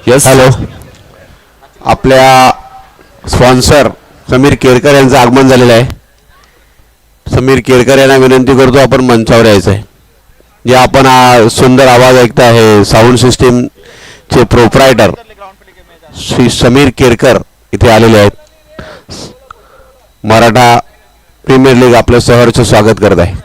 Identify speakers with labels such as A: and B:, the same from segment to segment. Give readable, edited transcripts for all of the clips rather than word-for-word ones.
A: Yes
B: hello. आपल्या sponsor Sameer Kerkar यांचं आगमन झालेलं आहे. समीर केरकर यांना विनंती करतो आपण मंचावर यायचं आहे. जे आपण सुंदर आवाज ऐकता आहे साऊंड सिस्टीमचे प्रोप्रायटर श्री समीर केरकर इथे आलेले आहेत. मराठा प्रीमियर लीग आपलं सहर्ष स्वागत करत आहे.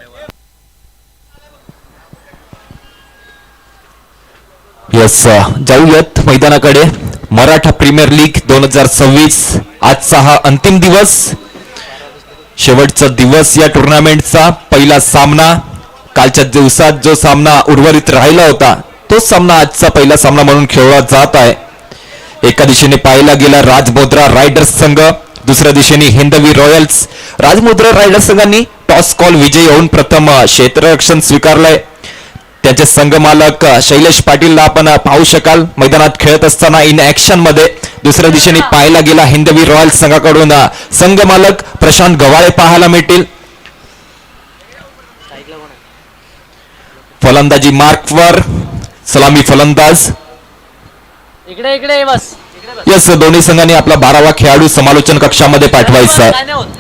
A: यस जाऊयात मैदानाकडे. मराठा प्रीमियर लीग 2026 आजचा हा अंतिम दिवस, शेवटचा दिवस या टुर्नामेंटचा. पहिला सामना कालच्या दिवसात जो सामना उर्वरित राहिला होता तोच सामना आजचा पहिला सामना म्हणून खेळला जात आहे. एका दिशेने पाहायला गेला राजमुद्रा रायडर्स संघ, दुसऱ्या दिशेने हिंदवी रॉयल्स. राजमुद्रा रायडर्स संघांनी टॉस कॉल विजयी होऊन प्रथम क्षेत्ररक्षण स्वीकारलंय. त्यांचे संघ मालक शैलेश पाटीलला आपण पाहू शकाल मैदानात खेळत असताना इन ऍक्शन मध्ये. दुसऱ्या दिशेने पाहायला गेला हिंदवी रॉयल्स संघाकडून संघ मालक प्रशांत गवाळे पाहायला मिळतील. फलंदाजी मार्कवर सलामी फलंदाज.
C: इकडे इकडे बस.
A: यस, दोन्ही संघांनी आपला 12वा खेळाडू समालोचन कक्षामध्ये पाठवायचा आहे.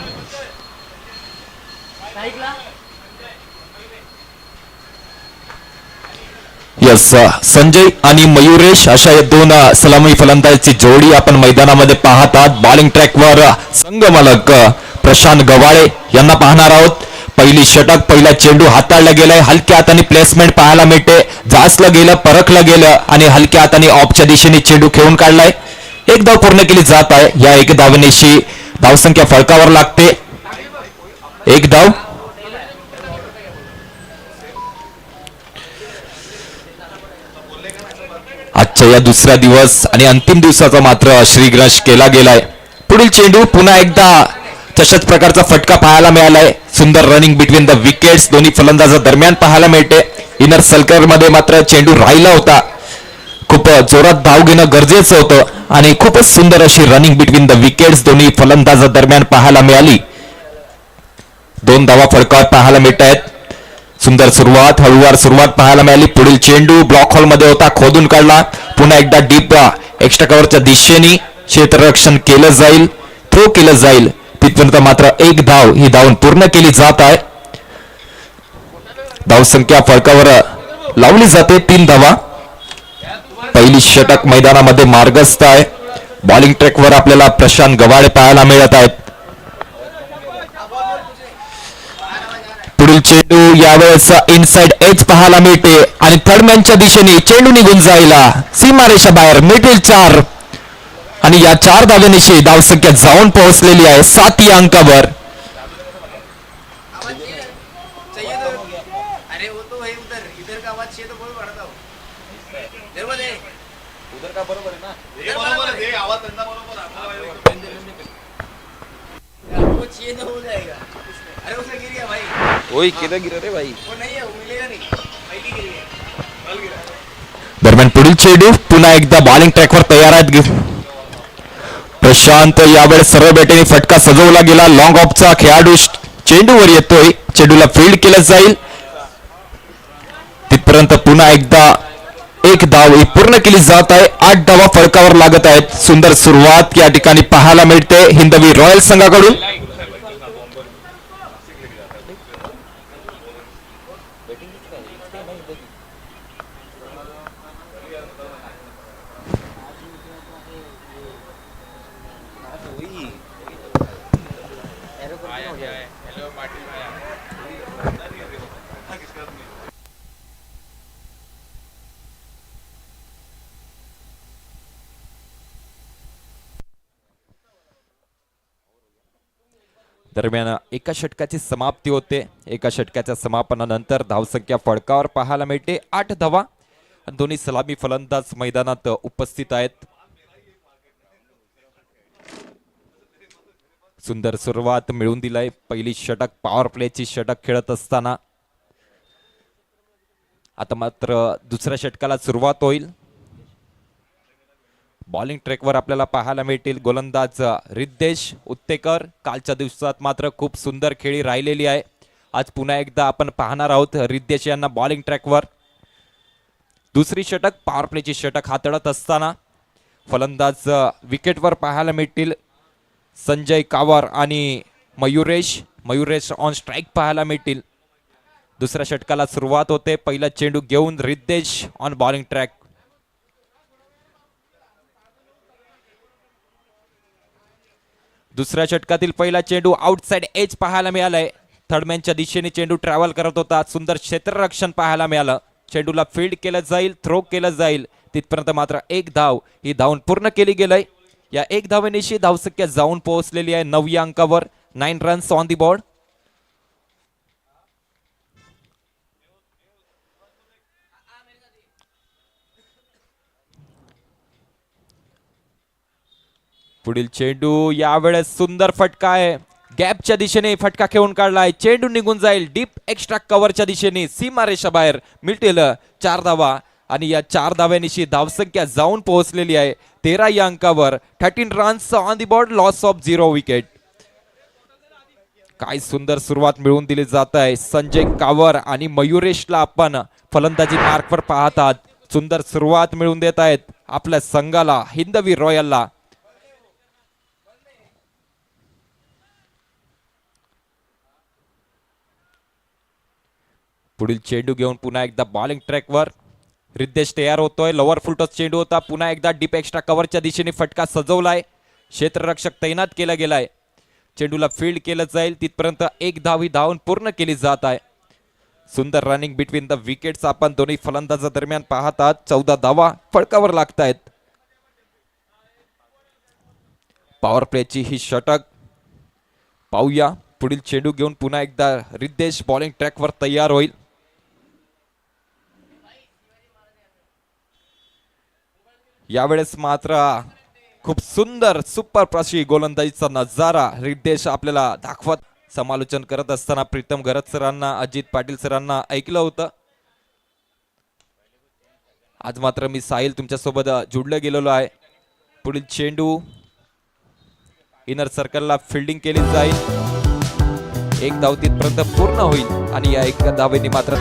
A: यस, संजय आणि मयुरेश अशा या दोन सलामी फलंदाजाची जोडी आपण मैदानामध्ये पाहत आहात. बॉलिंग ट्रॅकवर संघ मालक प्रशांत गवाळे यांना पाहणार आहोत. पहिली षटक, पहिला चेंडू हाताळला गेलाय. हलक्या हाताने प्लेसमेंट पाहायला मिळते. जाचलं गेलं, परखलं गेलं आणि हलक्या हाताने ऑफच्या दिशेने चेंडू खेळून काढलाय. एक धाव पूर्ण केली जात आहे. या एक धावनेशी धावसंख्या फळकावर लागते. एक धाव. आजच्या या दुसऱ्या दिवस आणि अंतिम दिवसाचा मात्र श्रीगणेश केला गेलाय. पुढील चेंडू पुन्हा एकदा तशाच प्रकारचा फटका पाहायला मिळालाय. सुंदर रनिंग बिटवीन द विकेट्स दोन्ही फलंदाजा दरम्यान पाहायला मिळते. इनर सर्कल मध्ये मात्र चेंडू राहिला होता. खूप जोरात धाव घेणं गरजेचं होतं आणि खूपच सुंदर अशी रनिंग बिटवीन द विकेट्स दोन्ही फलंदाजा दरम्यान पाहायला मिळाली. 2 धावा फळकावर पाहायला मिळत आहेत. सुंदर सुरुवात, हळूवार सुरुवात पाहायला मिळाली. पुढील चेंडू ब्लॉक हॉल मध्ये होता, खोदून काढला. पुन्हा एकदा डीप एक्स्ट्रा कव्हरच्या दिशेने क्षेत्ररक्षण केलं जाईल, थ्रो केलं जाईल. तिथपर्यंत मात्र एक धाव ही धावून पूर्ण केली जात आहे. धावसंख्या फळकावर लावली जाते 3 धावा. पहिली षटक मैदानामध्ये मार्गस्थ आहे. बॉलिंग ट्रॅकवर आपल्याला प्रशांत गवाळे पाहायला मिळत आहेत. पुढील चेंडू यावेळेस इनसाइड एज पाहायला मिळते आणि थर्डमॅनच्या दिशेने चेंडू निघून जायला सीमारेषा बाहेर. मिडल 4 आणि या 4 धावेनिशी धावसंख्या जाऊन पोहोचलेली आहे 7 या अंकावर. दरम्यान पुढील चेंडू पुन्हा एकदा बॉलिंग ट्रॅकवर तयार आहेत प्रशांत. यावेळेस सर्व बेटेने फटका सजवला गेला. लॉंग ऑफचा खेळाडू चेंडूवर येतोय. चेंडूला फील्ड केलं जाईल. तिथपर्यंत पुन्हा एकदा एक धाव ही पूर्ण केली जात आहे. 8 धावा फळकावर लागत आहेत. सुंदर सुरुवात या ठिकाणी पाहायला मिळते हिंदवी रॉयल संघाकडून. दरम्यान एका षटकाची समाप्ती होते. एका षटकाच्या समापनानंतर धावसंख्या फळकावर पाहायला मिळते 8 धावा. दोन्ही सलामी फलंदाज मैदानात उपस्थित आहेत. सुंदर सुरुवात मिळवून दिलाय. पहिली षटक पॉवर प्लेची षटक खेळत असताना आता मात्र दुसऱ्या षटकाला सुरुवात होईल. बॉलिंग ट्रॅकवर आपल्याला पाहायला मिळतील गोलंदाज रिद्देश उत्तेकर. कालच्या दिवसात मात्र खूप सुंदर खेळी राहिलेली आहे. आज पुन्हा एकदा आपण पाहणार आहोत रिद्देश यांना बॉलिंग ट्रॅकवर. दुसरी षटक पॉवर प्लेची षटक हाताळत असताना फलंदाज विकेटवर पाहायला मिळतील. संजय कावर आणि मयुरेश ऑन स्ट्राईक पाहायला मिळतील. दुसऱ्या षटकाला सुरुवात होते. पहिला चेंडू घेऊन रिद्देश ऑन बॉलिंग ट्रॅक. दुसऱ्या षटकातील पहिला चेंडू आउटसाइड एज पाहायला मिळालाय. थर्डमॅनच्या दिशेने चेंडू ट्रॅव्हल करत होता. सुंदर क्षेत्ररक्षण पाहायला मिळालं. चेंडूला फील्ड केलं जाईल, थ्रो केलं जाईल. तिथपर्यंत मात्र एक धाव ही धावून पूर्ण केली गेलंय. या एक धावेनिशी धावसंख्या जाऊन पोहोचलेली आहे 9 या अंकावर. 9 रन्स ऑन दी बोर्ड. पुढील चेंडू यावेळेस सुंदर फटका आहे. गॅपच्या दिशेने फटका खेळून काढलाय. चेंडू निघून जाईल डीप एक्स्ट्रा कव्हरच्या दिशेने. सीमारेषा बाहेर मिळतील 4 धावा आणि या 4 धाव्यानिशी धावसंख्या जाऊन पोहोचलेली आहे 13 या अंकावर. 13 runs on the board. Loss of 0 wicket. काय सुंदर सुरुवात मिळवून दिली जात आहे. संजय कावर आणि मयुरेशला आपण फलंदाजी मार्कवर पाहत आहात. सुंदर सुरुवात मिळवून देत आहेत आपल्या संघाला, हिंदवी रॉयलला. पुढील चेंडू घेऊन पुन्हा एकदा बॉलिंग ट्रॅकवर रिद्देश तयार होतोय. लोअर फुलटॉस चेंडू होता. पुन्हा एकदा डीप एक्स्ट्रा कव्हरच्या दिशेने फटका सजवलाय. क्षेत्ररक्षक तैनात केला गेलाय. चेंडूला फील्ड केलं जाईल. तिथपर्यंत एक धाव ही धावून पूर्ण केली जात आहे. सुंदर रनिंग बिटवीन द विकेट्स आपण दोन्ही फलंदाजादरम्यान पाहत आहात. 14 धावा फळकावर लागतायत. पॉवर प्लेची ही षटक पाहूया. पुढील चेंडू घेऊन पुन्हा एकदा रिद्देश बॉलिंग ट्रॅकवर तयार होईल. यावेळेस मात्र खूप सुंदर सुपर प्रशी गोलंदाजीचा नजारा रिद्देश आपल्याला दाखवत. समालोचन करत असताना प्रीतम गरज सरांना, अजित पाटील सरांना ऐकलं होतं. आज मात्र मी साहिल तुमच्यासोबत जुडलं गेलेलो आहे. पुढील चेंडू इनर सर्कलला फिल्डिंग केली जाईल. एक धाव तिथपर्यंत पूर्ण होईल आणि या एका धावेने मात्र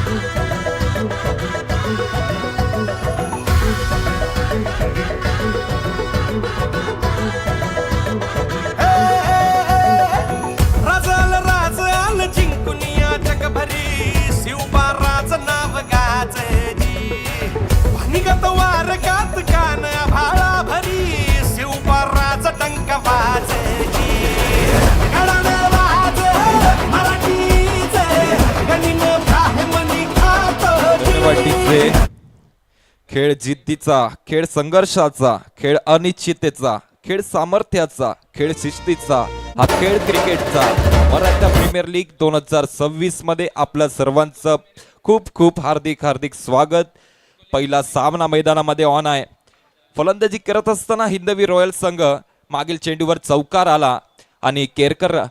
A: खेळ जिद्दीचा, खेळ संघर्षाचा, खेळ अनिश्चिततेचा, खेळ सामर्थ्याचा, खेळ शिस्तीचा, हा खेळ क्रिकेटचा. मराठा प्रीमियर लीग 2026 मध्ये आपल्या सर्वांचं खूप खूप हार्दिक हार्दिक स्वागत. पहिला सामना मैदानामध्ये ऑन आहे. फलंदाजी करत असताना हिंदवी रॉयल संघ मागील चेंडूवर चौकार आला आणि केरकर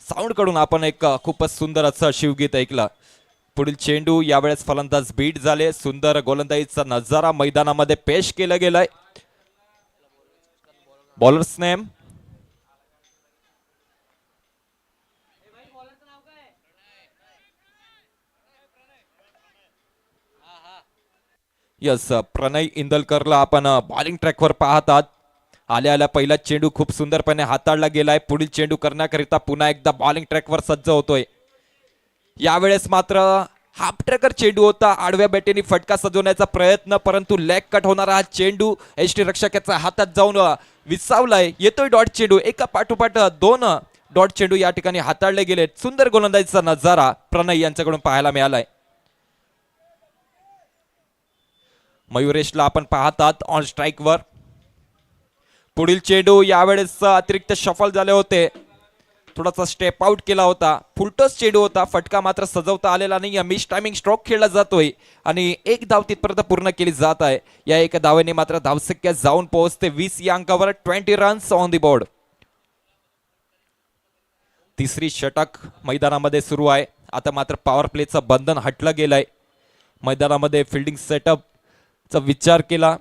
A: साऊंड कडून आपण एक खूपच सुंदर असं शिवगीत ऐकलं. पुढील चेंडू यावेळेस फलंदाज बीट झाले. सुंदर गोलंदाजीचा नजारा मैदानामध्ये पेश केला गेलाय. बॉलर्स नेम यस, प्रणय इंदलकरला आपण बॉलिंग ट्रॅकवर पाहत आहात. आल्या पहिला चेंडू खूप सुंदरपणे हाताळला गेलाय. पुढील चेंडू करण्याकरिता पुन्हा एकदा बॉलिंग ट्रॅकवर सज्ज होतोय. यावेळेस मात्र हाफ ट्रॅकर चेंडू होता. आडव्या बॅटीने फटका सजवण्याचा प्रयत्न, परंतु लेग कट होणारा हा चेंडू एसटी रक्षकाच्या हातात जाऊन विसावलाय. येतोय डॉट चेंडू. एका पाठोपाठ 2 डॉट चेंडू या ठिकाणी हाताळले गेले. सुंदर गोलंदाजीचा नजारा प्रणय यांच्याकडून पाहायला मिळालाय. मयुरेशला आपण पाहत आहात ऑन स्ट्राईक वर. पुढील चेंडू यावेळेस अतिरिक्त शफल झाले होते. थोडासा स्टेप आउट केला होता. फुलटॉस चेंडू होता. फटका मात्र सजवता आलेला नाही. मिस टायमिंग स्ट्रोक खेळला जातोय आणि एक धाव तिथपर्यंत पूर्ण केली जात आहे. या एका धावेने मात्र धावसंख्या जाऊन पोहोचते 20 या अंकावर. 20 रन्स ऑन दी बोर्ड. तिसरी षटक मैदानामध्ये सुरू आहे. आता मात्र पॉवर प्लेचं बंधन हटलं गेलंय. मैदानामध्ये फिल्डिंग सेटअप चा विचार केला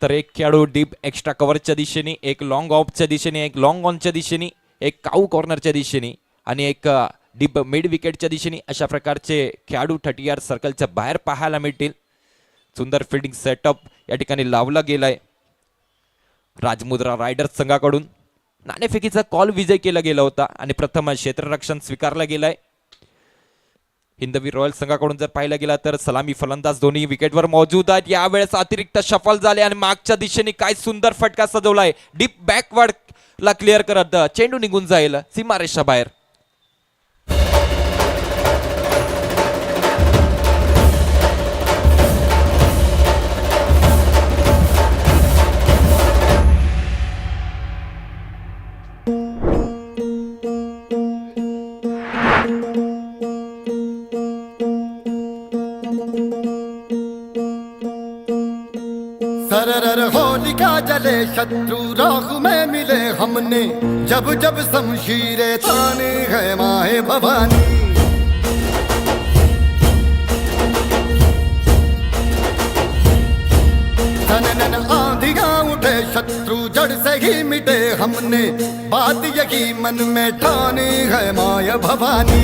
A: तर एक खेळाडू डीप एक्स्ट्रा कव्हरच्या दिशेने, एक लॉंग ऑफच्या दिशेने, एक लॉंग ऑनच्या दिशेने, एक काऊ कॉर्नरच्या दिशेने आणि एक डीप मिड विकेटच्या दिशेने अशा प्रकारचे खेळाडू 30 सर्कलच्या बाहेर पाहायला मिळतील. सुंदर फिल्डिंग सेटअप या ठिकाणी लावला गेलाय. राजमुद्रा रायडर्स संघाकडून नाणेफेकीचा कॉल विजय केला गेला होता आणि प्रथम क्षेत्ररक्षण स्वीकारला गेलाय. हिंदवी रॉयल संघाकडून जर पाहिला गेला तर सलामी फलंदाज दोन्ही विकेटवर मौजूद आहेत. यावेळेस अतिरिक्त शफल झाले आणि मागच्या दिशेने काय सुंदर फटका सजवलाय. डीप बॅकवर्ड ला क्लिअर करत चेंडू निघून जाईल सीमारेषा बाहेर.
D: सरर होलिका जले शत्रु राह में मिले हमने जब जब शमशीरे ताने है माए भवानी. तनन आंधियां उठे शत्रु जड़ से ही मिटे हमने बात यही मन में ठानी है माए भवानी.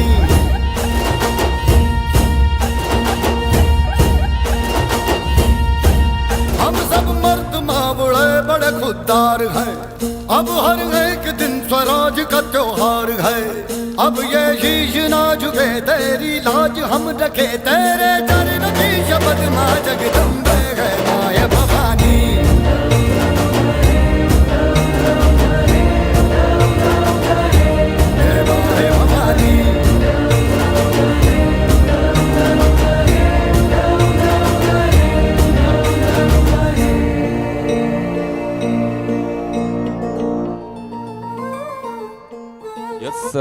D: हम सब मर्द मावड़े बड़े खुददार हैं. अब हर एक दिन स्वराज का त्योहार है. अब ये शीश ना झुके तेरी लाज हम रखे तेरे चरण की शपथ माँ जगदम्बे है माय भवानी. Hey my Bhavani.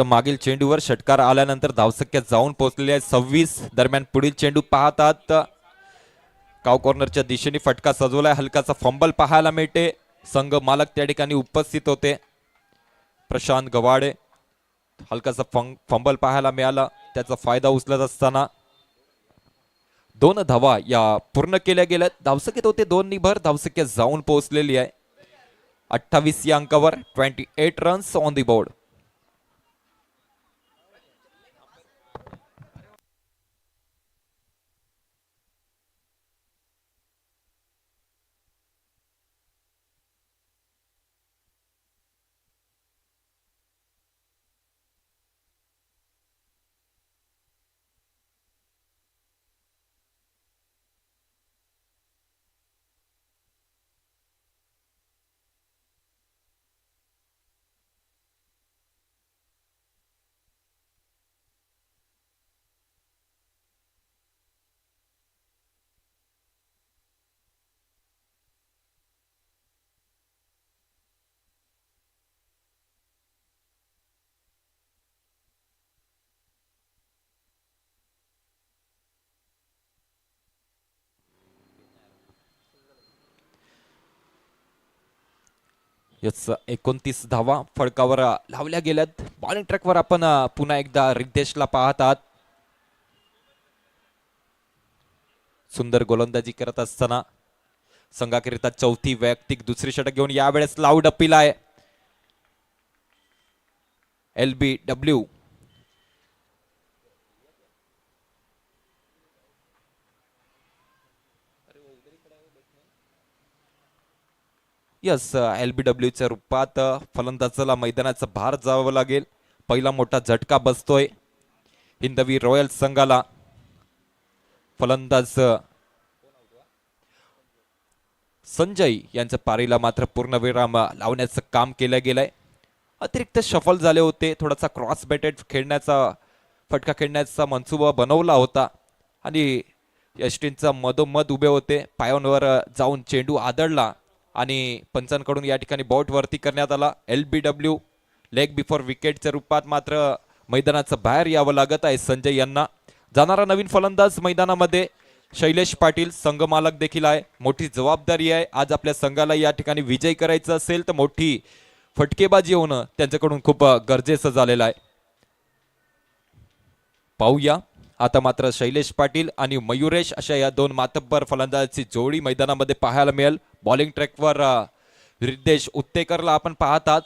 A: मागील चेंडूवर षटकार आल्यानंतर धावसंख्या जाऊन पोहोचलेली आहे 26. दरम्यान पुढील चेंडू पाहतात काव कॉर्नरच्या दिशेने फटका सजवलाय. हलकाचा फंबल पाहायला मिळते. संघ मालक त्या ठिकाणी उपस्थित होते. प्रशांत गवाडे हलकाचा फंबल पाहायला मिळाला. त्याचा फायदा उचलत असताना 2 धावा या पूर्ण केल्या गेल्या. धावसंख्येत होते 2 भर. धावसंख्या जाऊन पोहोचलेली आहे 28 या अंकावर. 28 runs on the board. Yes 29 धावा फडकावर लावल्या गेल्यात. बॉलिंग ट्रॅकवर आपण पुन्हा एकदा रितेशला पाहत आहात. सुंदर गोलंदाजी करत असताना संघाकरिता 4थी वैयक्तिक दुसरी षटक घेऊन यावेळेस लाऊड अपील आहे. LBW यस LBW च्या रूपात फलंदाजाला मैदानाचा भार जावं लागेल. पहिला मोठा झटका बसतोय हिंदवी रॉयल संघाला. फलंदाज संजय यांच्या पारीला मात्र पूर्णविराम लावण्याचं काम केलं गेलंय. अतिरिक्त शफल झाले होते. थोडासा क्रॉस बॅटेड खेळण्याचा फटका खेळण्याचा मनसुबा बनवला होता आणि यष्टींचा मधोमध उभे होते. पायांवर जाऊन चेंडू आदळला आणि पंचांकडून या ठिकाणी बॉट वरती करण्यात आला. LBW लेग बिफोर विकेटच्या रूपात मात्र मैदानाचं बाहेर यावं लागत आहे संजय यांना. जाणारा नवीन फलंदाज मैदानामध्ये शैलेश पाटील संघ मालक देखील आहे. मोठी जबाबदारी आहे. आज आपल्या संघाला या ठिकाणी विजय करायचा असेल तर मोठी फटकेबाजी होणं त्यांच्याकडून खूप गरजेचं झालेलं आहे. पाहूया आता मात्र शैलेश पाटील आणि मयुरेश अशा या 2 मातब्बर फलंदाजाची जोडी मैदानामध्ये पाहायला मिळेल. बॉलिंग ट्रॅकवर रितेश उत्तेकरला आपण पाहतात.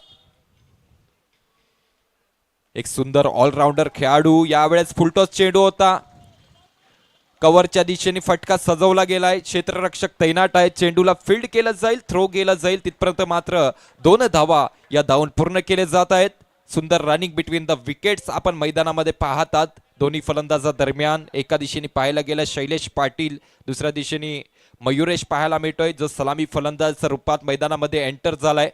A: एक सुंदर ऑलराऊंडर खेळाडू. यावेळेस फुलटॉस चेंडू होता. कव्हरच्या दिशेने फटका सजवला गेलाय, क्षेत्ररक्षक तैनात आहे, चेंडूला फील्ड केलं जाईल, थ्रो केलं जाईल, तिथपर्यंत मात्र 2 धावा या धावून पूर्ण केले जात आहेत. सुंदर रनिंग बिटवीन द विकेट्स आपण मैदानामध्ये पाहतात. दोन्ही फलंदाजा दरम्यान एका दिशेने पाहायला गेलं शैलेश पाटील, दुसऱ्या दिशेने मयुरेश पाहायला मिळतोय जो सलामी फलंदाज रूपात मैदानामध्ये एंटर झालाय.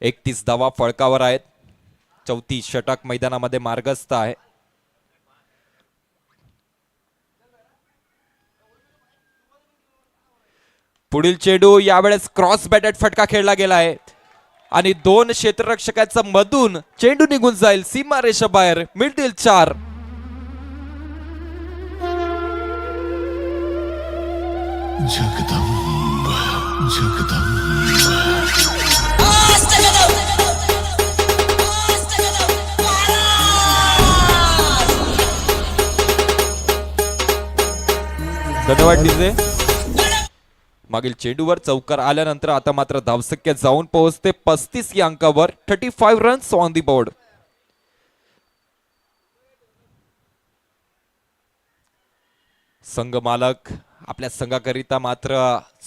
A: 31 धावा फळकावर आहेत. 34 षटक मैदानामध्ये मार्गस्थ आहे. पुढील चेंडू यावेळेस क्रॉस बॅटेड फटका खेळला गेला आहे आणि 2 क्षेत्ररक्षकांचा मधून चेंडू निघून जाईल सीमा रेषा बाहेर. मिडल 4.
E: जगदंब जगदंब
A: धन्यवाद डीजे. मागील चेंडूवर चौकार आल्यानंतर आता मात्र धावसंख्या जाऊन पोहोचते 35 या अंकावर. 35 रन्स ऑन दी बोर्ड. संघ मालक आपल्या संघाकरिता मात्र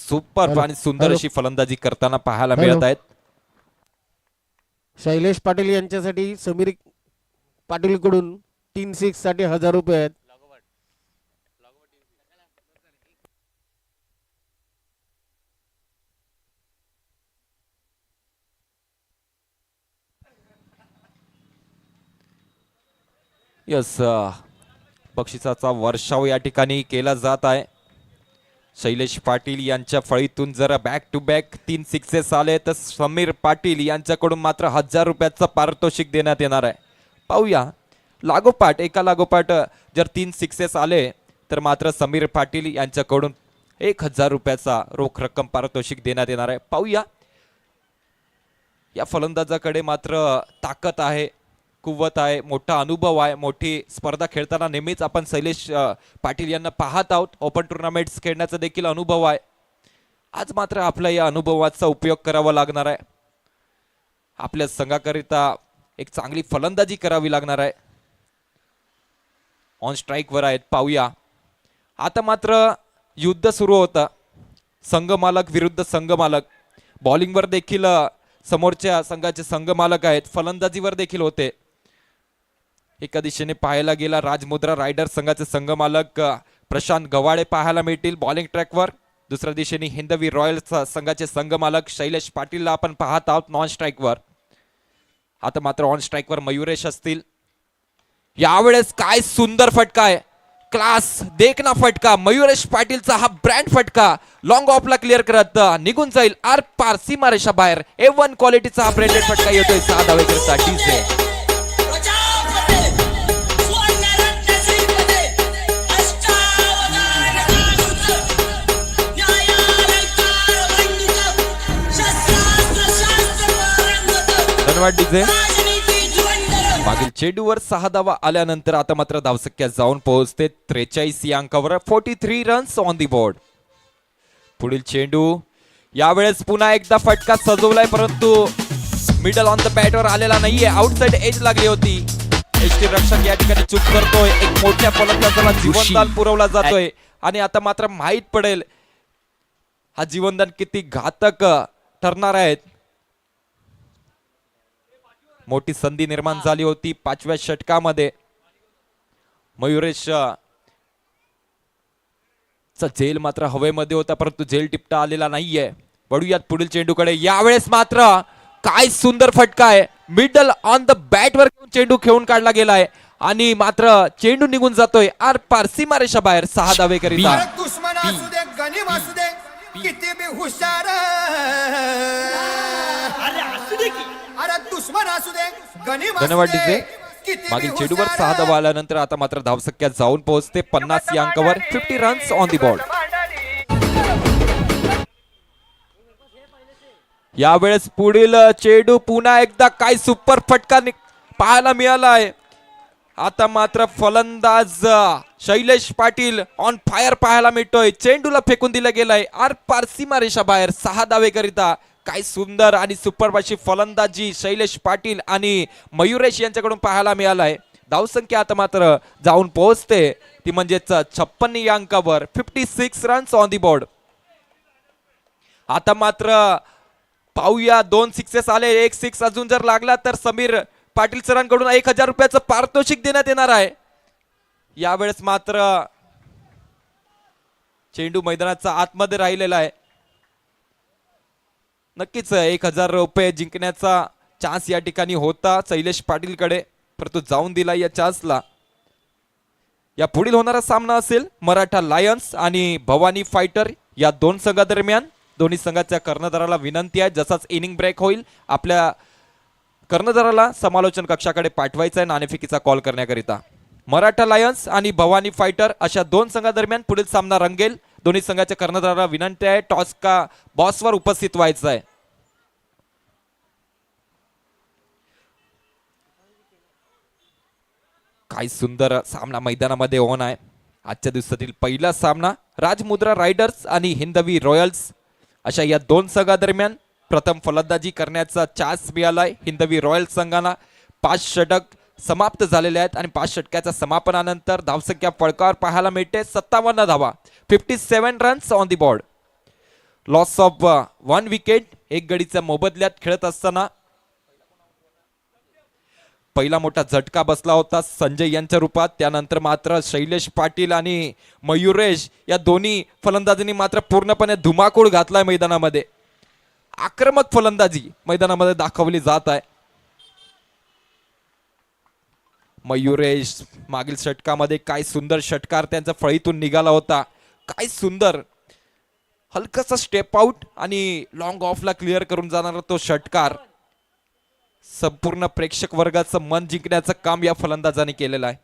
A: सुपर आणि सुंदर अशी फलंदाजी करताना पाहायला मिळत आहेत.
F: शैलेश पाटील यांच्यासाठी समीर पाटील कडून 3 6 साठी 1000 रुपये आहेत.
A: यस, बक्षिसाचा वर्षाव या ठिकाणी केला जात आहे. शैलेश पाटील यांच्या फळीतून जर बॅक टू बॅक 3 सिक्सेस आले तर समीर पाटील यांच्याकडून मात्र 1000 रुपयाचं पारितोषिक देण्यात येणार आहे. पाहूया लागोपाठ एका लागोपाठ जर 3 सिक्सेस आले तर मात्र समीर पाटील यांच्याकडून 1000 रुपयाचा रोख रक्कम पारितोषिक देण्यात येणार आहे. पाहूया या फलंदाजाकडे मात्र ताकद आहे, कुवत आहे, मोठा अनुभव आहे. मोठी स्पर्धा खेळताना नेहमीच आपण शैलेश पाटील यांना पाहत आहोत. ओपन टुर्नामेंट्स खेळण्याचा देखील अनुभव आहे. आज मात्र आपल्या या अनुभवाचा उपयोग करावा लागणार आहे. आपल्या संघाकरिता एक चांगली फलंदाजी करावी लागणार आहे. ऑन स्ट्राईक वर आहेत. पाहूया आता मात्र युद्ध सुरू होतं. संघ मालक विरुद्ध संघ मालक. बॉलिंगवर देखील समोरच्या संघाचे संघ मालक आहेत, फलंदाजीवर देखील होते. एका दिशेने पाहायला गेला राजमुद्रा रायडर संघाचे संघ मालक प्रशांत गवाडे पाहायला मिळतील बॉलिंग ट्रॅकवर. दुसऱ्या दिशेने हिंदवी रॉयल्स संघाचे संघ मालक शैलेश पाटीलला आपण पाहत आहोत नॉन स्ट्राईकवर. आता मात्र ऑन स्ट्राईकवर मयुरेश असतील. यावेळेस काय सुंदर फटका आहे, क्लास देखना फटका. मयुरेश पाटीलचा हा ब्रँड फटका लॉंग ऑफला क्लिअर करत निघून जाईल आर पार सीमारेषा बाहेर. A1 क्वालिटीचा हा ब्रँडेड फटका येतोय 6 धावेकरता डीजे. धन्यवाद डीजे. मागील चेंडूवर 6 धावा आल्यानंतर आता मात्र धावसंख्या जाऊन पोहोचते 43 या अंकावर. 43 रन्स ऑन दी बोर्ड. पुढील चेंडू यावेळेस पुन्हा एकदा फटका सजवलाय परंतु मिडल ऑन द बॅटवर आलेला नाहीये. आउटसाइड एज लागली होती. एसटी रक्षक या ठिकाणी चूक करतोय. एक मोठ्या फलंदाजाला जीवनदान पुरवला जातोय आणि आता मात्र माहित पडेल हा जीवनदान किती घातक ठरणार आहेत. मोठी संधी निर्माण झाली होती 5व्या षटकामध्ये. मयुरेश चा झेल मात्र हवेमध्ये होता परंतु झेल टिपटा आलेला नाहीये. वळूयात पुढील चेंडूकडे. यावेळेस मात्र काय सुंदर फटका आहे. मिडल ऑन द बॅट वर चेंडू खेळून काढला गेलाय आणि मात्र चेंडू निघून जातोय आर पार सीमारेषा बाहेर. 6 धावे करिता.
D: दुश्मन असू दे गनीम असू दे किती बी हुशार, अरे दुश्मन असू दे गनीम असू
A: धन्यवाद
D: दे
A: डीजे.
D: किती बी
A: मागील चेंडूवर
D: हुशार.
A: 6 धावा आल्यानंतर आता मात्र धावसंख्या जाऊन पोहोचते 50 या अंकावर. 50 रन्स ऑन दी बोर्ड. यावेळेस पुढील चेंडू पुन्हा एकदा काय सुपर फटका पाहायला मिळाला आहे. आता मात्र फलंदाज शैलेश पाटील ऑन फायर पाहायला मिळतोय. चेंडूला फेकून दिला गेलाय आर पार सीमारेषा बाहेर. 6 धावे करिता. काय सुंदर आणि सुपर अशी फलंदाजी शैलेश पाटील आणि मयुरेश यांच्याकडून पाहायला मिळालाय. धावसंख्या आता मात्र जाऊन पोहोचते ती म्हणजेच 56 या अंकावर. 56 रन्स ऑन दी बोर्ड. आता मात्र पाहूया 2 सिक्सेस आले. 1 सिक्स अजून जर लागला तर समीर पाटील सरांकडून 1000 रुपयाचं पारितोषिक देण्यात येणार आहे. यावेळेस मात्र चेंडू मैदानाचा आतमध्ये राहिलेला आहे. नक्कीच 1000 रुपये जिंकण्याचा चान्स या ठिकाणी होता शैलेश पाटीलकडे, परंतु जाऊन दिला या चान्सला. या पुढील होणारा सामना असेल मराठा लायन्स आणि भवानी फायटर या दोन संघादरम्यान. दोन्ही संघाच्या कर्णधाराला विनंती आहे जसाच इनिंग ब्रेक होईल आपल्या कर्णधाराला समालोचन कक्षाकडे पाठवायचा आहे नाणेफेकीचा कॉल करण्याकरिता. मराठा लायन्स आणि भवानी फायटर अशा दोन संघादरम्यान पुढील सामना रंगेल. दोन्ही संघाच्या कर्णधाराला विनंती आहे टॉस का बॉसवर उपस्थित व्हायचं आहे. काय सुंदर सामना मैदानामध्ये होणार आहे. आजच्या दिवसातील पहिला सामना राजमुद्रा रायडर्स आणि हिंदवी रॉयल्स अशा या दोन संघादरम्यान. प्रथम फलंदाजी करण्याचा चान्स मिळालाय हिंदवी रॉयल्स संघाला. 5 षटक समाप्त झालेले आहेत आणि 5 षटकाच्या समापनानंतर धावसंख्या फळकावर पाहायला मिळते 57 धावा. 57 runs on the board. Loss of 1 wicket. एक गडीच्या मोबदल्यात खेळत असताना पहिला मोठा झटका बसला होता संजय यांच्या रूपात. त्यानंतर मात्र शैलेश पाटील आणि मयुरेश या दोन्ही फलंदाजांनी मात्र पूर्णपणे धुमाकूळ घातलाय मैदानामध्ये. आक्रमक फलंदाजी मैदानामध्ये दाखवली जात आहे. मयुरेश मागील षटकामध्ये काय सुंदर षटकार त्यांचा फळीतून निघाला होता. काय सुंदर हलकासा स्टेप आउट आणि लॉंग ऑफला क्लिअर करून जाणारा तो षटकार. संपूर्ण प्रेक्षक वर्गाचं मन जिंकण्याचं काम या फलंदाजाने केलेलं आहे.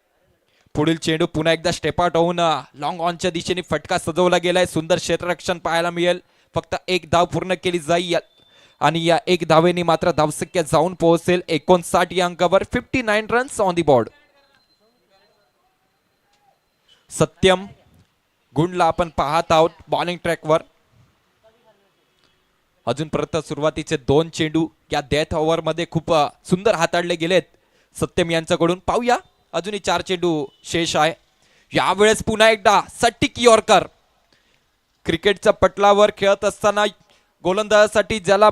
A: पुढील चेंडू पुन्हा एकदा स्टेप आउट होऊन लॉंग ऑनच्या दिशेने फटका सजवला गेलाय. सुंदर क्षेत्ररक्षण पाहायला मिळेल. फक्त एक धाव पूर्ण केली जाईल आणि या एक धावेने मात्र धावसंख्या जाऊन पोहोचेल 59 या अंकावर. 59 runs on the board. Satyam Gundla आपण पाहत आहोत बॉलिंग ट्रॅकवर. अजूनपर्यंत सुरुवातीचे 2 चेंडू या डेथ ओव्हर मध्ये खूप सुंदर हाताळले गेलेत सत्यम यांच्याकडून. पाहूया अजूनही 4 चेंडू शेष आहे. यावेळेस पुन्हा एकदा सटीक यॉर्कर. क्रिकेटच्या पटलावर खेळत असताना गोलंदाजासाठी ज्याला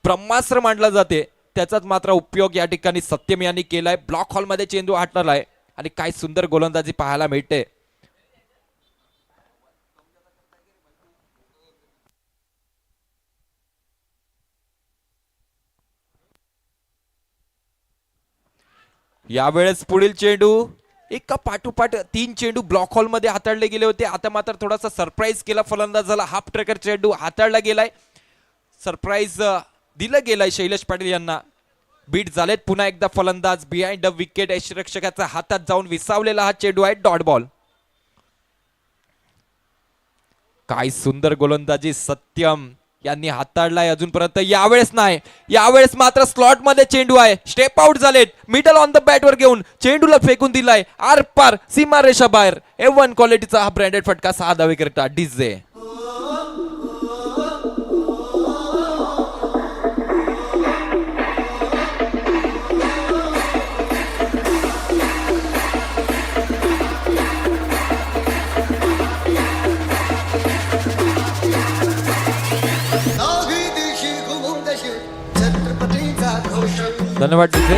A: ब्रह्मास्त्र मानला जाते त्याचाच मात्र उपयोग या ठिकाणी सत्यम यांनी केलाय. ब्लॉक हॉल मध्ये चेंडू हाताळलाय आणि काय सुंदर गोलंदाजी पाहायला मिळते. यावेळेस पुढील चेंडू एका पाठोपाठ 3 चेंडू ब्लॉक हॉल मध्ये हाताळले गेले होते. आता मात्र थोडासा सरप्राईज केला फलंदाजाला. हाफ ट्रेकर चेंडू हाताळला गेलाय. सरप्राईज दिलं गेलाय शैलेश पाटील यांना. बीट झालेत पुन्हा एकदा फलंदाज. बिहाइंड द विकेट यष्टिरक्षकाच्या हातात जाऊन विसावलेला हा चेंडू आहे. Dot ball. काय सुंदर गोलंदाजी सत्यम यांनी हाताळलाय अजूनपर्यंत. यावेळेस नाही. यावेळेस मात्र स्लॉट मध्ये चेंडू आहे. स्टेप आउट झालेत. मिडल ऑन द बॅट वर घेऊन चेंडूला फेकून दिलाय आर पार सीमा रेषा बाहेर. A1 क्वालिटीचा हा ब्रँडेड फटका 6 धावे करता डीजे.
D: नाही दिशी घुमून छत्रपतीचा घोष.
A: धन्यवाद डीजे.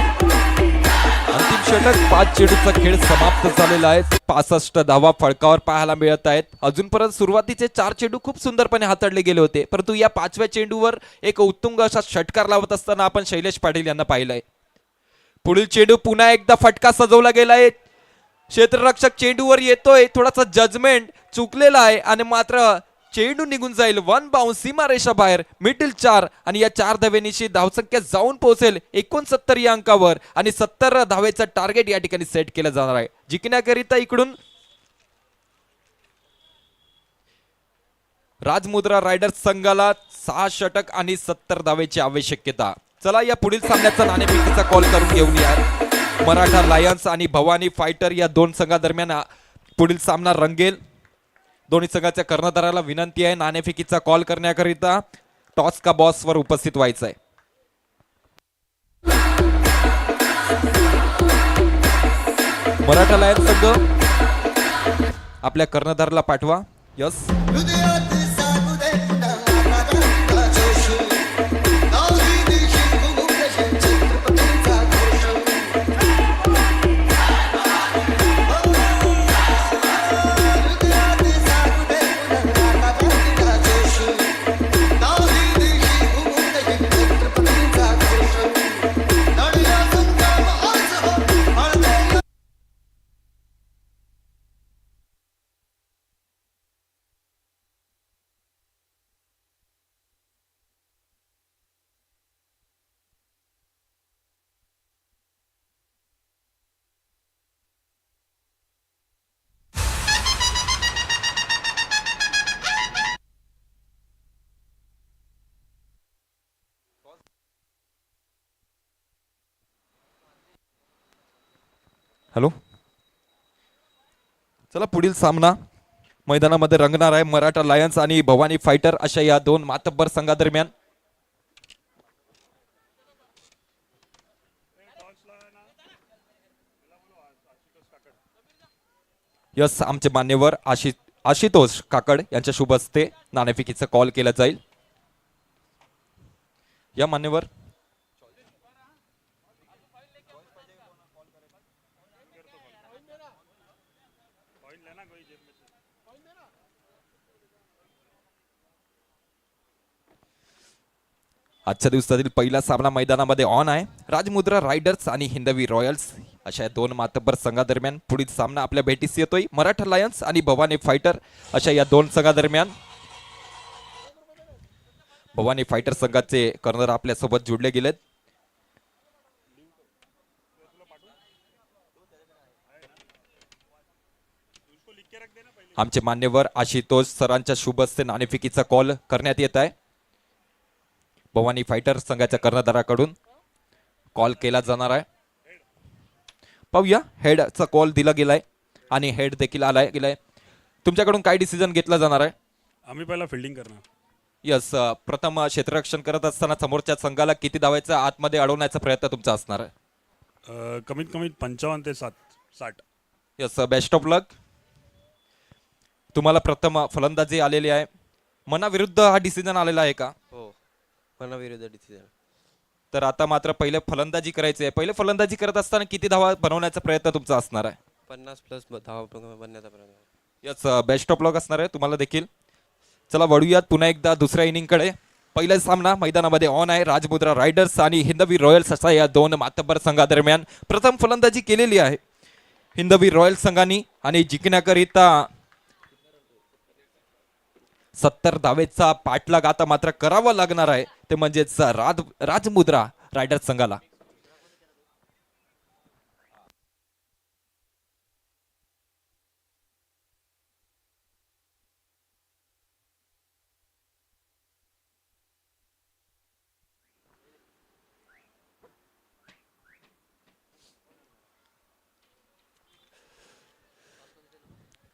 A: अंतिम षटक 5 चेंडूचा खेळ समाप्त झालेला आहे. 65 धावा फळकावर पाहायला मिळत आहेत. अजूनपर्यंत सुरुवातीचे 4 चेंडू खूप सुंदरपणे हाताळले गेले होते, परंतु या 5व्या चेंडूवर एक उत्तुंग असा षटकार लावत असताना आपण शैलेश पाटील यांना पाहिलंय. पुढील चेंडू पुन्हा एकदा फटका सजवला गेलाय. क्षेत्ररक्षक चेंडूवर येतोय. थोडासा जजमेंट चुकलेला आहे आणि मात्र चेंडू निघून जाईल. 1 बाउंस सीमारेषा बाहेर. मिडल 4 आणि या 4 धावेनिशी धावसंख्या जाऊन पोहोचेल 69 या अंकावर आणि 70 धावेचं टार्गेट या ठिकाणी सेट केलं जाणार आहे. जिंकण्याकरिता इकडून राजमुद्रा रायडर्स संघाला 6 षटक आणि 70 धावेची आवश्यकता. चला या पुढील सामन्याचा नाणेफेकीचा कॉल करून घेऊन या. मराठा लायन्स आणि भवानी फायटर या दोन संघादरम्यान पुढील सामना रंगेल. दोन्ही संघाच्या कर्णधाराला विनंती आहे नाणेफेकीचा कॉल करण्याकरिता टॉस का बॉसवर उपस्थित व्हायचं आहे. मराठा लायन्स संघ आपल्या कर्णधारला पाठवा. यस,
D: हृदयात सागू दे पुन्हा रागाचा जोश. नाही दिशी घुमून छत्रपतीचा घोष. हृदयात सागू दे पुन्हा रागाचा जोश. नाही दिशी घुमून छत्रपतीचा घोष. लढला संग्राम आज हो हळदे.
A: हॅलो. चला, पुढील सामना मैदानामध्ये रंगणार आहे मराठा लायन्स आणि भवानी फायटर अशा या दोन मातब्बर संघादरम्यान. यस, आमचे मान्यवर आशितोष काकड यांच्या शुभ हस्ते नाणेफेकीचा कॉल केला जाईल. या मान्यवर. आजच्या दिवसातील पहिला सामना मैदानामध्ये ऑन आहे. राजमुद्रा रायडर्स आणि हिंदवी रॉयल्स अशा दोन मातब्बर संघादरम्यान पुढील सामना आपल्या भेटीस येतोय. मराठा लायन्स आणि भवानी फायटर अशा या दोन संघादरम्यान. भवानी फायटर संघाचे कर्णधार आपल्या सोबत जुडले गेलेत. आमचे मान्यवर आशितोष सरांच्या शुभ हस्ते नाणेफेकीचा कॉल करण्यात येत आहे. भवानी फायटर संघाच्या कर्णधाराकडून कॉल केला जाणार आहे. पाहूया, हेडचा कॉल दिला गेलाय आणि हेड देखील गेलाय. तुमच्याकडून काय डिसिजन घेतला जाणार आहे?
E: आम्ही पहिला फिल्डिंग करणार.
A: यस, प्रथम क्षेत्ररक्षण करत असताना समोरच्या संघाला किती धावायचा आतमध्ये अडवण्याचा प्रयत्न तुमचा असणार आहे?
E: कमीत कमी 55 ते 60.
A: यस, बेस्ट ऑफ लक. तुम्हाला प्रथम फलंदाजी आलेली आहे. मनाविरुद्ध हा डिसिजन आलेला आहे का?
G: हो, मनाविरुद्ध डिसिजन.
A: तर आता मात्र पहिले फलंदाजी करायची आहे. पहिले फलंदाजी करत असताना किती धावा बनवण्याचा प्रयत्न तुमचा असणार आहे?
G: 50+ धावा बनण्याचा प्रयत्न.
A: यस, बेस्ट ऑफ लक असणार आहे तुम्हाला देखील. चला, वळूयात पुन्हा एकदा दुसऱ्या इनिंगकडे. पहिला सामना मैदानामध्ये ऑन आहे. राजमुद्रा रायडर्स आणि हिंदवी रॉयल्स असा या दोन मातब्बर संघादरम्यान प्रथम फलंदाजी केलेली आहे हिंदवी रॉयल्स संघाने आणि जिंकण्याकरिता 70 धावेचा पाठलाग आता मात्र करावा लागणार आहे, ते म्हणजेच राजमुद्रा रायडर्स संघाला.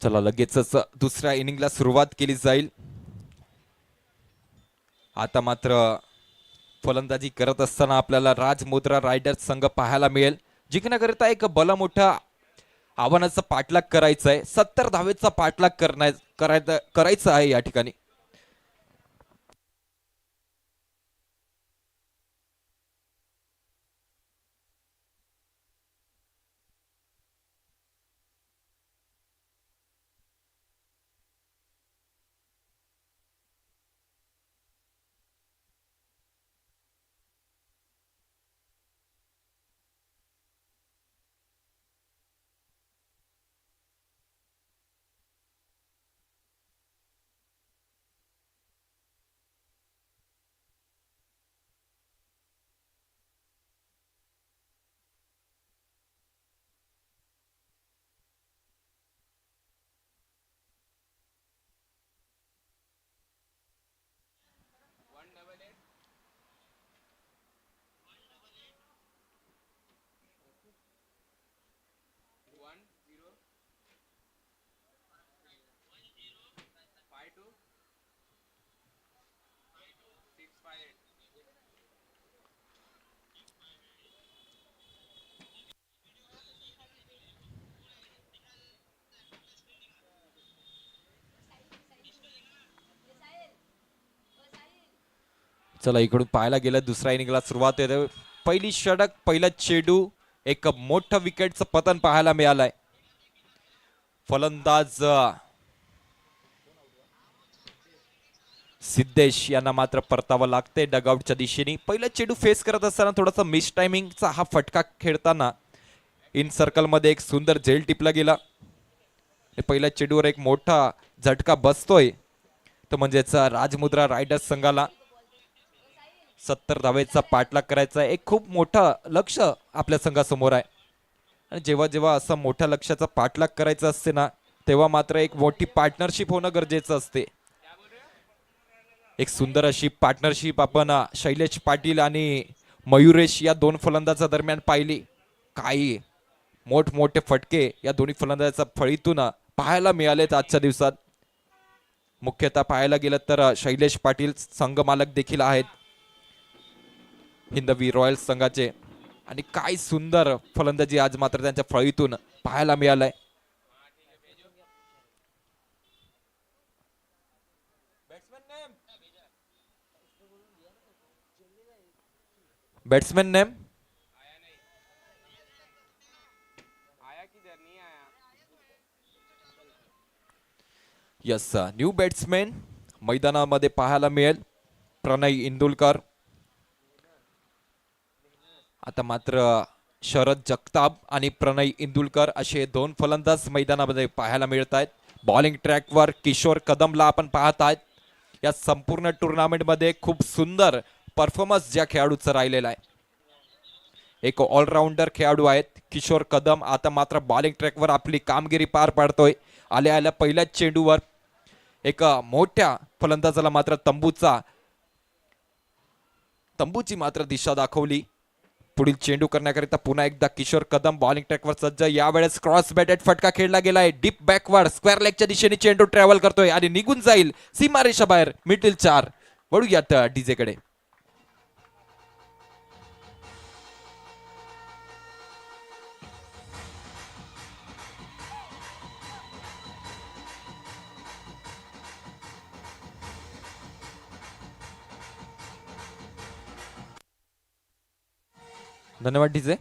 A: चला, लगेचच दुसऱ्या इनिंगला सुरुवात केली जाईल. आता मात्र फलंदाजी करत असताना आपल्याला राजमुद्रा रायडर्स संघ पाहायला मिळेल. जिंकण्याकरिता एक मोठा आव्हानाचा पाठलाग करायचा आहे. 70 धावेचा पाठलाग करायचा आहे या ठिकाणी. चला इकडून पाहायला गेलं दुसऱ्या इनिंगला सुरुवात होते. पहिली षटक, पहिला चेंडू, एक मोठं विकेटचं पतन पाहायला मिळालंय. फलंदाज सिद्धेश यांना मात्र परतावं लागते डगआउटच्या दिशेने. पहिला चेंडू फेस करत असताना थोडासा मिस टायमिंगचा हा फटका खेळताना इन सर्कल मध्ये एक सुंदर झेल टिपला गेला. पहिल्या चेंडूवर एक मोठा झटका बसतोय तो म्हणजेच राजमुद्रा रायडर्स संघाला 70 धावेचा पाठलाग करायचा. एक खूप मोठं लक्ष आपल्या संघासमोर आहे आणि जेव्हा जेव्हा असं मोठ्या लक्ष्याचा पाठलाग करायचा असते ना तेव्हा मात्र एक मोठी पार्टनरशिप होणं गरजेचं असते. एक सुंदर अशी पार्टनरशिप आपण शैलेश पाटील आणि मयुरेश या दोन फलंदाजा दरम्यान पाहिली. काही मोठमोठे फटके या दोन्ही फलंदाजाच्या फळीतून पाहायला मिळालेत आजच्या दिवसात. मुख्यतः पाहायला गेलं तर शैलेश पाटील संघ मालक देखील आहेत हिंदवी रॉयल्स संघाचे आणि काय सुंदर फलंदाजी आज मात्र त्यांच्या फळीतून पाहायला मिळालंय. Batsman name yes new batsman मैदानामध्ये पाहायला मिळेल प्रणय इंदुलकर. आता मात्र शरद जगताप आणि प्रणय इंदुलकर असे दोन फलंदाज मैदानामध्ये पाहायला मिळत आहेत. बॉलिंग ट्रॅकवर किशोर कदमला आपण पाहत आहेत. या संपूर्ण टुर्नामेंटमध्ये खूप सुंदर परफॉर्मन्स ज्या खेळाडूचा राहिलेला आहे. एक ऑलराऊंडर खेळाडू आहेत किशोर कदम. आता मात्र बॉलिंग ट्रॅकवर आपली कामगिरी पार पाडतोय. आल्या आल्या पहिल्याच चेंडूवर एक मोठ्या फलंदाजाला मात्र तंबूची मात्र दिशा दाखवली. पुढील चेंडू करण्याकरिता पुन्हा एकदा किशोर कदम बॉलिंग ट्रॅकवर सज्ज. यावेळेस क्रॉस बॅटेड फटका खेळला गेलाय. डीप बॅकवर्ड स्क्वेअर लेगच्या दिशेने चेंडू ट्रॅव्हल करतोय आणि निघून जाईल सीमारेषा बाहेर. मिडल 4. वळूयात डीजे कडे. धन्यवाद डीजे.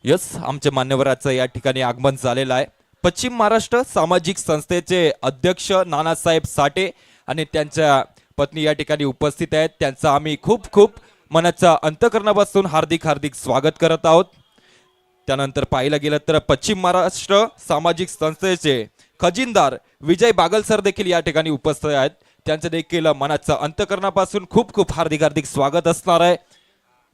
A: यस आमच्या मान्यवराचं या ठिकाणी आगमन झालेलं आहे. पश्चिम महाराष्ट्र सामाजिक संस्थेचे अध्यक्ष नानासाहेब साठे आणि त्यांच्या पत्नी या ठिकाणी उपस्थित आहेत. त्यांचा आम्ही खूप खूप मनाच्या अंतःकरणापासून हार्दिक हार्दिक स्वागत करत आहोत. त्यानंतर पाहिलं गेलं तर पश्चिम महाराष्ट्र सामाजिक संस्थेचे खजिनदार विजय बागल सर देखील या ठिकाणी उपस्थित आहेत. त्यांचं देखील मनाच्या अंतःकरणापासून खूप खूप हार्दिक हार्दिक स्वागत असणार आहे.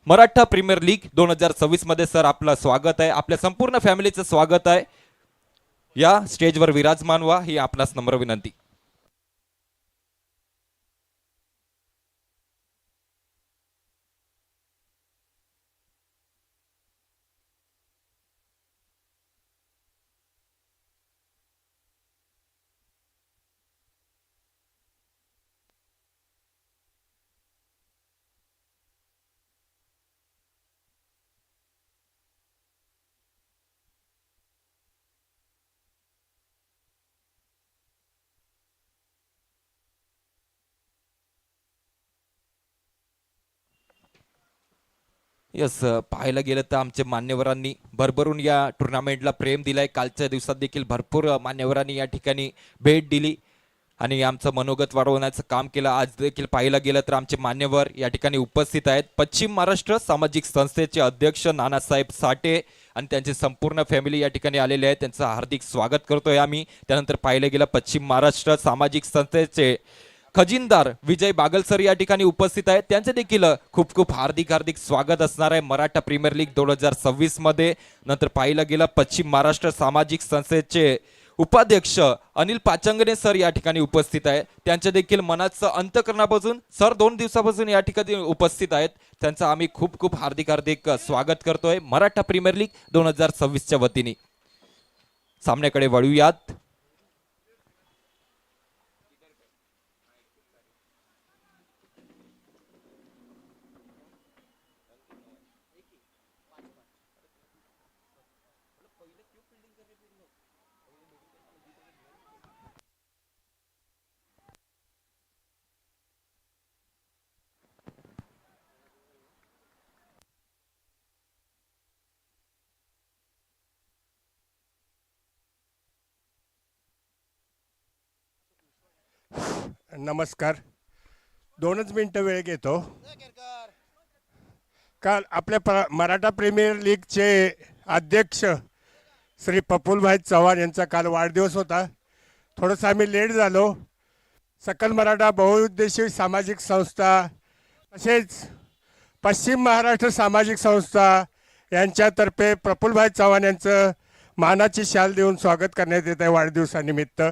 A: मराठा प्रीमियर लीग 2026 मध्ये सर आपलं स्वागत आहे. आपल्या संपूर्ण फॅमिलीचं स्वागत आहे. या स्टेजवर विराजमान व्हा ही आपणास नम्र विनंती. यस पाहायला गेलं तर आमच्या मान्यवरांनी भरभरून या टुर्नामेंटला प्रेम दिलाय. कालच्या दिवसात देखील भरपूर मान्यवरांनी या ठिकाणी भेट दिली आणि आमचं मनोगत वाढवण्याचं काम केलं. आज देखील पाहायला गेलं तर आमचे मान्यवर या ठिकाणी उपस्थित आहेत. पश्चिम महाराष्ट्र सामाजिक संस्थेचे अध्यक्ष नानासाहेब साठे आणि त्यांची संपूर्ण फॅमिली या ठिकाणी आलेली आहे. त्यांचं हार्दिक स्वागत करतोय आम्ही. त्यानंतर पाहिलं गेलं पश्चिम महाराष्ट्र सामाजिक संस्थेचे खजिनदार विजय बागल सर या ठिकाणी उपस्थित आहेत. त्यांचे देखील खूप खूप हार्दिक स्वागत असणार आहे मराठा प्रीमियर लीग 2026 मध्ये. नंतर पाहिलं गेलं पश्चिम महाराष्ट्र सामाजिक संस्थेचे उपाध्यक्ष अनिल पाचंगणे सर या ठिकाणी उपस्थित आहे. त्यांच्या देखील मनाचं अंतकरणापासून सर 2 दिवसापासून या ठिकाणी उपस्थित आहेत. त्यांचं आम्ही खूप खूप हार्दिक स्वागत करतोय मराठा प्रीमियर लीग 2026च्या वतीने. सामन्याकडे वळूयात.
H: नमस्कार. 2च मिनटं वेळ घेतो. काल आपल्या मराठा प्रीमियर लीगचे अध्यक्ष श्री प्रफुल्लभाई चव्हाण यांचा काल वाढदिवस होता. थोडंसं आम्ही लेट झालो. सकल मराठा बहुउद्देशीय सामाजिक संस्था तसेच पश्चिम महाराष्ट्र सामाजिक संस्था यांच्यातर्फे प्रफुल्लभाई चव्हाण यांचं मानाची शाल देऊन स्वागत करण्यात येत आहे वाढदिवसानिमित्त.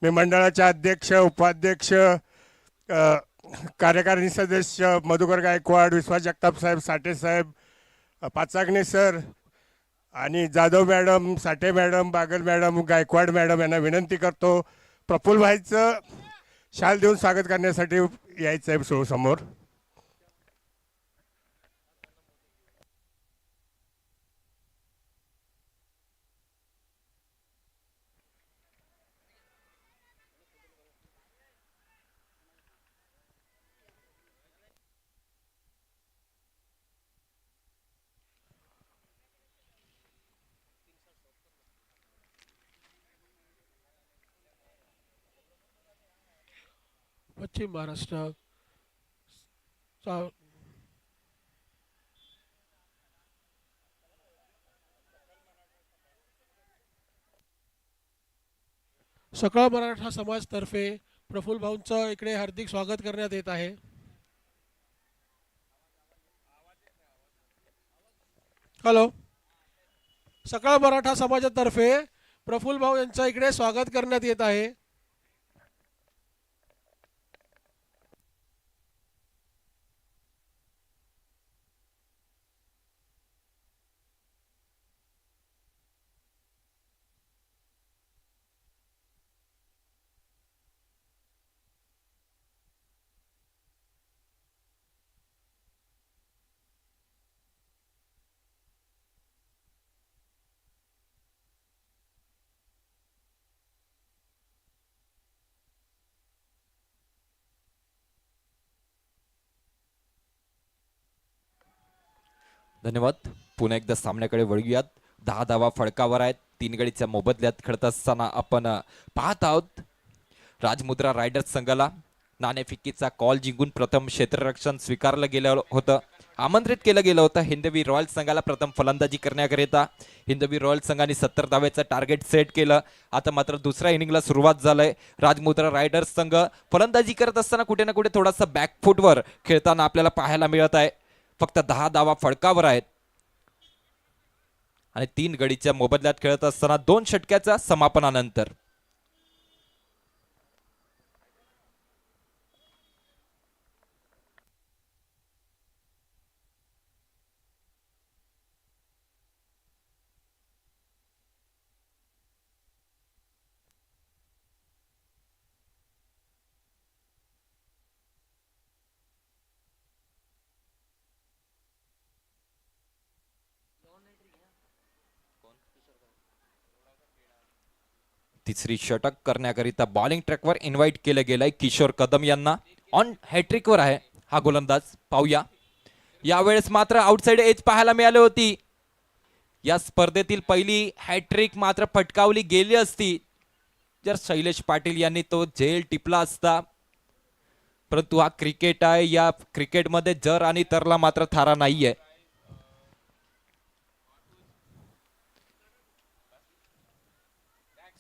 H: मी मंडळाचे अध्यक्ष उपाध्यक्ष कार्यकारिणी सदस्य मधुकर गायकवाड, विश्वास जगताप साहेब, साठे साहेब, पाचागणे सर आणि Jadhav madam, Sathe madam, Bagal madam, Gaikwad madam यांना विनंती करतो प्रफुल्लभाईचं शाल देऊन स्वागत करण्यासाठी यायचं आहे समोर.
F: पश्चिम महाराष्ट्र सकळ मराठा समाजतर्फे प्रफुल्ल भाऊंचं इकडे हार्दिक स्वागत करण्यात येत आहे. हॅलो. सकळ मराठा समाजातर्फे प्रफुल्ल भाऊ यांचं इकडे स्वागत करण्यात येत आहे.
A: धन्यवाद. पुन्हा एकदा सामन्याकडे वळूयात. 10 धावा फडकावर आहेत. 3 गडीच्या मोबदल्यात खेळत असताना आपण पाहत आहोत राजमुद्रा रायडर्स संघाला नाणेफेकीचा कॉल जिंकून प्रथम क्षेत्ररक्षण स्वीकारलं गेलं होतं. आमंत्रित केलं गेलं होतं हिंदवी रॉयल संघाला प्रथम फलंदाजी करण्याकरिता. हिंदवी रॉयल संघाने 70 धावेचं टार्गेट सेट केलं. आता मात्र दुसऱ्या इनिंगला सुरुवात झालंय. राजमुद्रा रायडर्स संघ फलंदाजी करत असताना कुठे ना कुठे थोडासा बॅकफुटवर खेळताना आपल्याला पाहायला मिळत आहे. फक्त 10 धावा फडकावर आहेत आणि 3 गडीच्या मोबदल्यात खेळत असताना 2 षटक्याच्या समापनानंतर तिसरी षटक करण्याकरिता बॉलिंग ट्रॅकवर इन्व्हाइट केलं गेलंय किशोर कदम यांना. ऑन हॅट्रिकवर आहे हा गोलंदाज. पाहूया. यावेळेस मात्र आउटसाइड एज पाहायला मिळाली होती. या स्पर्धेतील पहिली हॅट्रिक मात्र फटकावली गेली असती जर शैलेश पाटील यांनी तो झेल टिपला असता. परंतु हा क्रिकेट आहे. या क्रिकेटमध्ये जर आणि तरला मात्र थारा नाहीये.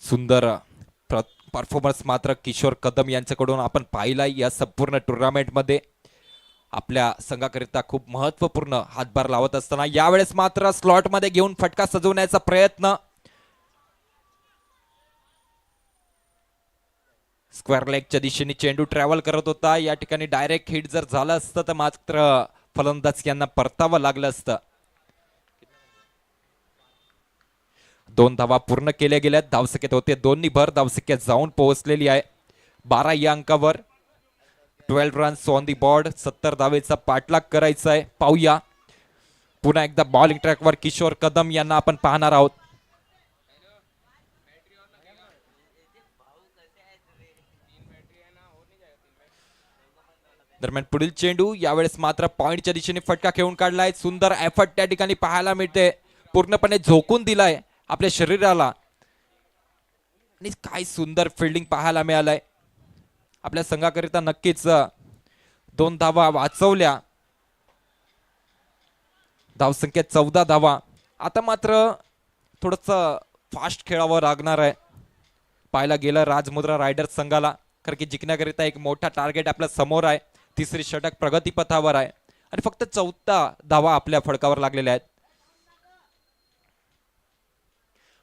A: सुंदर परफॉर्मन्स मात्र किशोर कदम यांच्याकडून आपण पाहिला या संपूर्ण टुर्नामेंटमध्ये. आपल्या संघाकरिता खूप महत्वपूर्ण हातभार लावत असताना यावेळेस मात्र स्लॉट मध्ये घेऊन फटका सजवण्याचा प्रयत्न. स्क्वेअर लेगच्या दिशेने चेंडू ट्रॅव्हल करत होता. या ठिकाणी डायरेक्ट हिट जर झालं असतं तर मात्र फलंदाज यांना परतावं लागलं असतं. 2 धावा पूर्ण केल्या गेल्यात. धावसंख्येत होते 2 भर. धावसंख्या जाऊन पोहोचलेली आहे 12 या अंकावर. 12 रन्स ऑन दी बोर्ड. 70 धावेचा पाठलाग करायचा आहे. पाहूया पुन्हा एकदा बॉलिंग ट्रॅकवर किशोर कदम यांना आपण पाहणार आहोत. दरम्यान पुढील चेंडू यावेळेस मात्र पॉइंटच्या दिशेने फटका खेळून काढलाय. सुंदर एफर्ट त्या ठिकाणी पाहायला मिळते. पूर्णपणे झोकून दिलाय आपल्या शरीराला आणि काय सुंदर फिल्डिंग पाहायला मिळालंय. आपल्या संघाकरिता नक्कीच 2 धावा वाचवल्या. धावसंख्या 14 धावा. आता मात्र थोडस फास्ट खेळावं लागणार आहे. पाहायला गेलं राजमुद्रा रायडर्स संघाला, कारण की जिंकण्याकरिता एक मोठा टार्गेट आपल्या समोर आहे. 3री षटक प्रगतीपथावर आहे आणि फक्त 14 धावा आपल्या फडकावर लागलेल्या आहेत.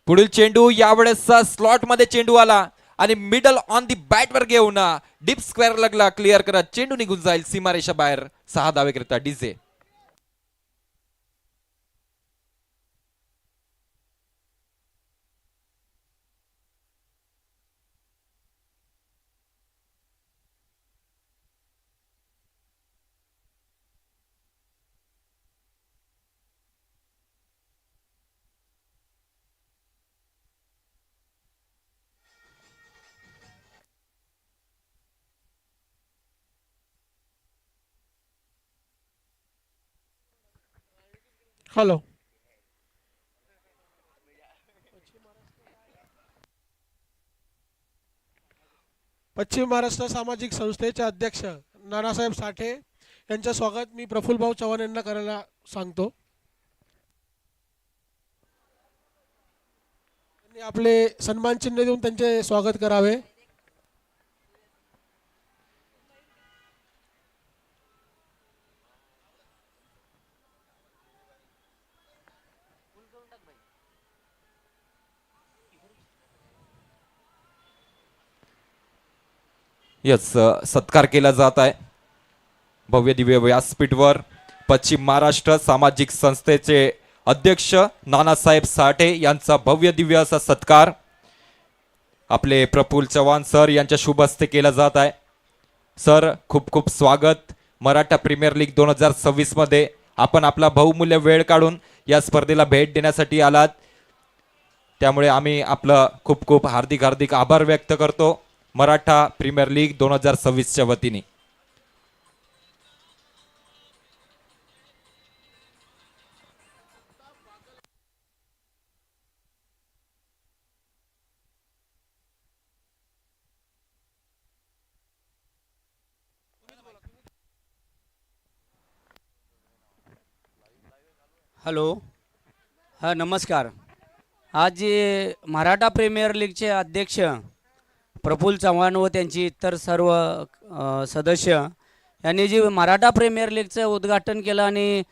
A: पुढील चेंडू यावेळेस स्लॉट मध्ये चेंडू आला आणि मिडल ऑन दी बॅट वर घेऊन डीप स्क्वेअर लगला क्लिअर करत चेंडू निघून जाईल सीमारेषा बाहेर. 6 धावेकरिता डीजे.
F: हॅलो. पश्चिम महाराष्ट्र सामाजिक संस्थेचे अध्यक्ष नानासाहेब साठे यांचं स्वागत मी प्रफुल्लभाऊ चव्हाण यांना करायला सांगतो. त्यांनी आपले सन्मान चिन्ह देऊन त्यांचे स्वागत करावे.
A: यस सत्कार केला जात आहे भव्य दिव्य व्यासपीठवर. पश्चिम महाराष्ट्र सामाजिक संस्थेचे अध्यक्ष नानासाहेब साठे यांचा भव्य दिव्य असा सत्कार आपले प्रफुल्ल चव्हाण सर यांच्या शुभ हस्ते केला जात आहे. सर खूप खूप स्वागत. मराठा प्रीमियर लीग 2026 मध्ये आपण आपला बहुमूल्य वेळ काढून या स्पर्धेला भेट देण्यासाठी आलात, त्यामुळे आम्ही आपलं खूप खूप हार्दिक हार्दिक आभार व्यक्त करतो मराठा प्रीमियर लीग 2026 च्या वतीने.
C: हॅलो. हां नमस्कार. आज जे मराठा प्रीमियर लीगचे अध्यक्ष प्रफुल्ल चव्हाण व त्यांची इतर सर्व सदस्य यांनी जे मराठा प्रीमियर लीगचं उद्घाटन केलं आणि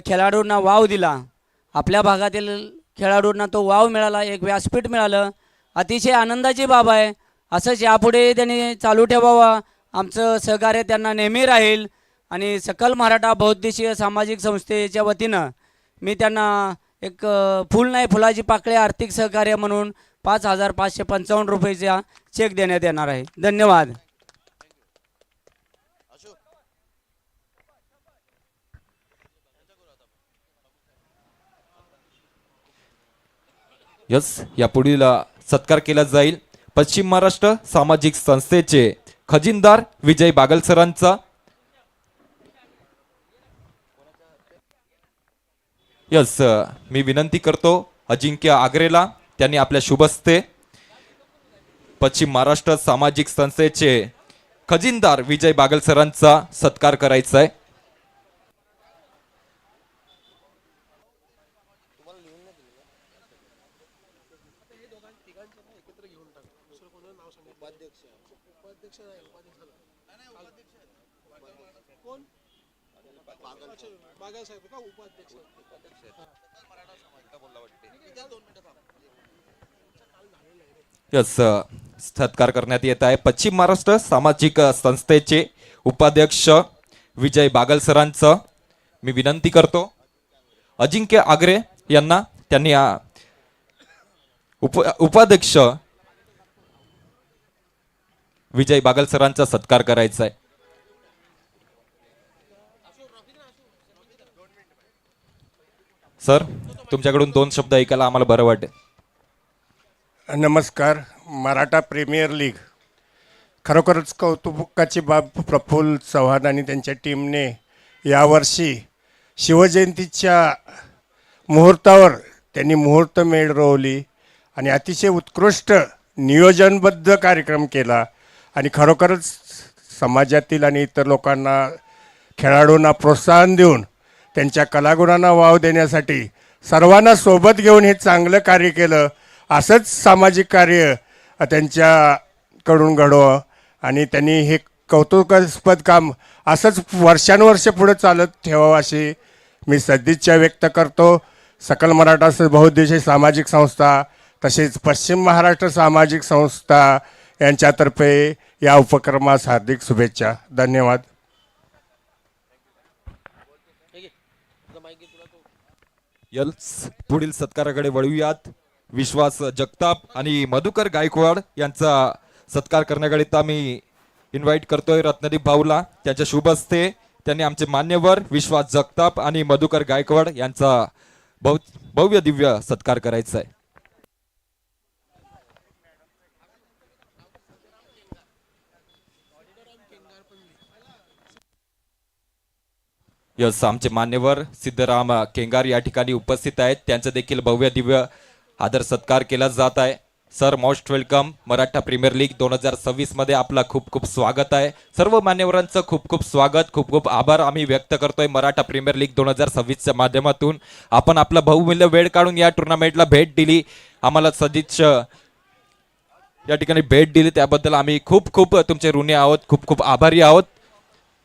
C: खेळाडूंना वाव दिला, आपल्या भागातील खेळाडूंना तो वाव मिळाला, एक व्यासपीठ मिळालं, अतिशय आनंदाची बाब आहे. असंच यापुढे त्यांनी चालू ठेवावा. आमचं सहकार्य त्यांना नेहमी राहील आणि सकल मराठा बहुउद्देशीय सामाजिक संस्थेच्या वतीनं मी त्यांना एक फुल नाही फुलाची पाकळी आर्थिक सहकार्य म्हणून 5,555 रुपयेचा चेक देण्यात येणार आहे. धन्यवाद.
A: यस या पुढील सत्कार केला जाईल पश्चिम महाराष्ट्र सामाजिक संस्थेचे खजिनदार विजय बागल सरांचा. यस मी विनंती करतो अजिंक्य आगरेला, त्यांनी आपल्या शुभ हस्ते पश्चिम महाराष्ट्र सामाजिक संस्थेचे खजिनदार विजय बागल सरांचा सत्कार करायचा आहे. यस सत्कार करण्यात येत आहे पश्चिम महाराष्ट्र सामाजिक संस्थेचे उपाध्यक्ष विजय बागल सरांचं मी विनंती करतो अजिंक्य आगरे यांना त्यांनी उपाध्यक्ष विजय बागल सरांचा सत्कार करायचा आहे. सर तुमच्याकडून 2 शब्द ऐकायला आम्हाला बरं वाटेल.
H: नमस्कार. मराठा प्रीमियर लीग खरोखरच कौतुकाची बाब प्रफुल्ल चव्हाण आणि त्यांच्या टीमने यावर्षी शिवजयंतीच्या मुहूर्तावर त्यांनी मुहूर्तमेढ रोवली आणि अतिशय उत्कृष्ट नियोजनबद्ध कार्यक्रम केला आणि खरोखरच समाजातील आणि इतर लोकांना खेळाडूंना प्रोत्साहन देऊन त्यांच्या कलागुणांना वाव देण्यासाठी सर्वांना सोबत घेऊन हे चांगलं कार्य केलं. असंच सामाजिक कार्य त्यांच्याकडून घडवं आणि त्यांनी हे कौतुकास्पद काम असंच वर्षानुवर्ष पुढे चालत ठेवावं अशी मी सदिच्छा व्यक्त करतो. सकल मराठा बहुउद्देशीय सामाजिक संस्था तसेच पश्चिम महाराष्ट्र सामाजिक संस्था यांच्यातर्फे या उपक्रमास हार्दिक शुभेच्छा. धन्यवाद.
A: पुढील सत्काराकडे वळूयात. विश्वास जगताप आणि मधुकर गायकवाड यांचा सत्कार करण्याकरिता आम्ही इन्व्हाइट करतोय रत्नदीप भाऊला. त्यांच्या शुभ हस्ते त्यांनी आमचे मान्यवर विश्वास जगताप आणि मधुकर गायकवाड यांचा भव्य दिव्य सत्कार करायचा आहे. यस आमचे मान्यवर सिद्धराम केंगार या ठिकाणी उपस्थित आहेत. त्यांचं देखील भव्य दिव्य आदर सत्कार केला जात आहे. Sir most welcome. Maratha premier league 2026 मध्ये आपला खूप खूप स्वागत आहे. सर्व मान्यवरांचं खूप खूप स्वागत खूप खूप आभार आम्ही व्यक्त करतोय. मराठा प्रीमियर लीग 2026च्या माध्यमातून आपण आपला बहुमूल्य वेळ काढून या टुर्नामेंटला भेट दिली. आम्हाला सदिच्छा या ठिकाणी भेट दिली त्याबद्दल आम्ही खूप खूप तुमचे ऋणी आहोत. खूप खूप आभारी आहोत.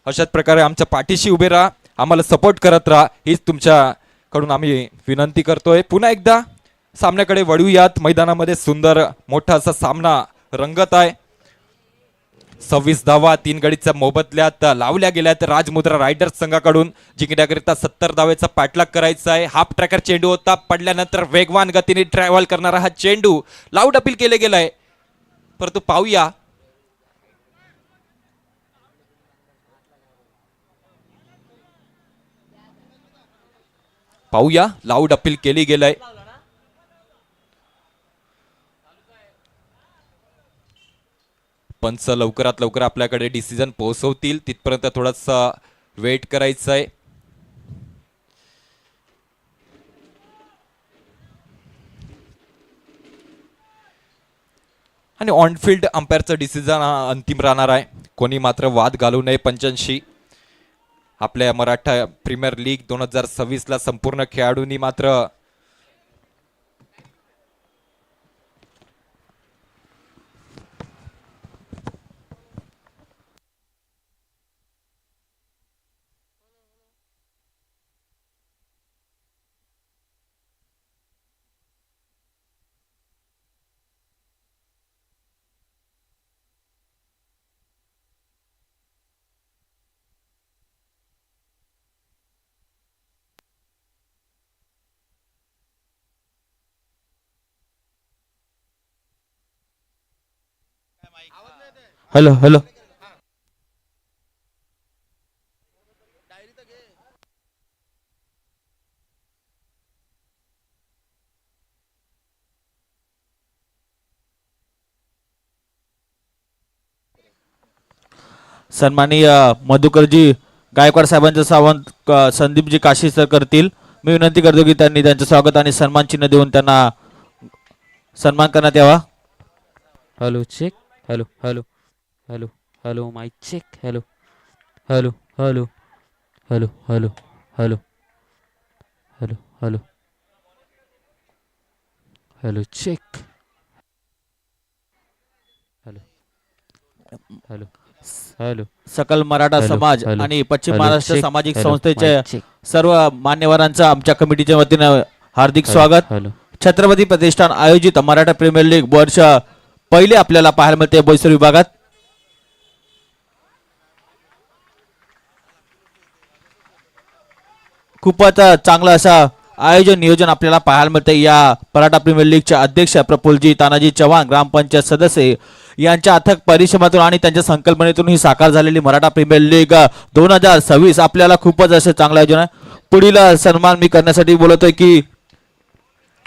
A: अशाच प्रकारे आमच्या पाठीशी उभे राहा. आम्हाला सपोर्ट करत राहा हीच तुमच्याकडून आम्ही विनंती करतोय. पुन्हा एकदा सामन्याकडे वळूयात. मैदानामध्ये सुंदर मोठा असा सामना रंगत आहे. 26 धावा 3 गडीच्या मोबदल्यात लावल्या गेल्यात. राजमुद्रा रायडर्स संघाकडून जिंकण्याकरिता 70 धावेचा पाठलाग करायचा आहे. हाफ ट्रॅकर चेंडू होता. पडल्यानंतर वेगवान गतीने ट्रॅव्हल करणारा हा चेंडू लाऊड अपील केले गेलाय. परंतु पाहूया लाऊड अपील केली गेलंय. पंच लवकरात लवकर आपल्याकडे डिसिजन पोहोचवतील तिथपर्यंत थोडासा वेट करायचं आहे. आणि ऑनफिल्ड अंपायरचं डिसिजन अंतिम राहणार आहे. कोणी मात्र वाद घालू नये पंचांशी. आपल्या मराठा प्रीमियर लीग 2026ला संपूर्ण खेळाडूंनी मात्र
I: हॅलो हॅलो सन्माननीय मधुकरजी गायकवाड साहेबांचे सावंत संदीपजी काशी सर करतील. मी विनंती करतो की त्यांनी त्यांचं स्वागत आणि सन्मान चिन्ह देऊन त्यांना सन्मान करण्यात यावा. Hello check. Hello hello hello hello mike check. Hello hello hello hello hello hello hello hello hello check.
J: Hello hello
I: सकल मराठा
J: हॅलो,
I: समाज
J: हॅलो,
I: आणि पश्चिम
J: हॅलो,
I: महाराष्ट्र
J: चेक,
I: सामाजिक
J: हॅलो,
I: संस्थेचे
J: माईक चेक.
I: सर्व मान्यवरांचं आमच्या कमिटीच्या वतीनं हार्दिक
J: हॅलो,
I: स्वागत.
J: हॅलो.
I: छत्रपती प्रतिष्ठान आयोजित मराठा प्रीमियर लीग वर्ष पहिले आपल्याला पाहायला मिळते बोईसर विभागात. खूपच चांगलं असं आयोजन नियोजन आपल्याला पाहायला मिळते. या मराठा प्रीमियर लीगचे अध्यक्ष प्रफुल्लजी तानाजी चव्हाण ग्रामपंचायत सदस्य यांच्या अथक परिश्रमातून आणि त्यांच्या संकल्पनेतून ही साकार झालेली मराठा प्रीमियर लीग 2026 आपल्याला खूपच असं चांगलं आयोजन आहे. पुढील सन्मान मी करण्यासाठी बोलतोय की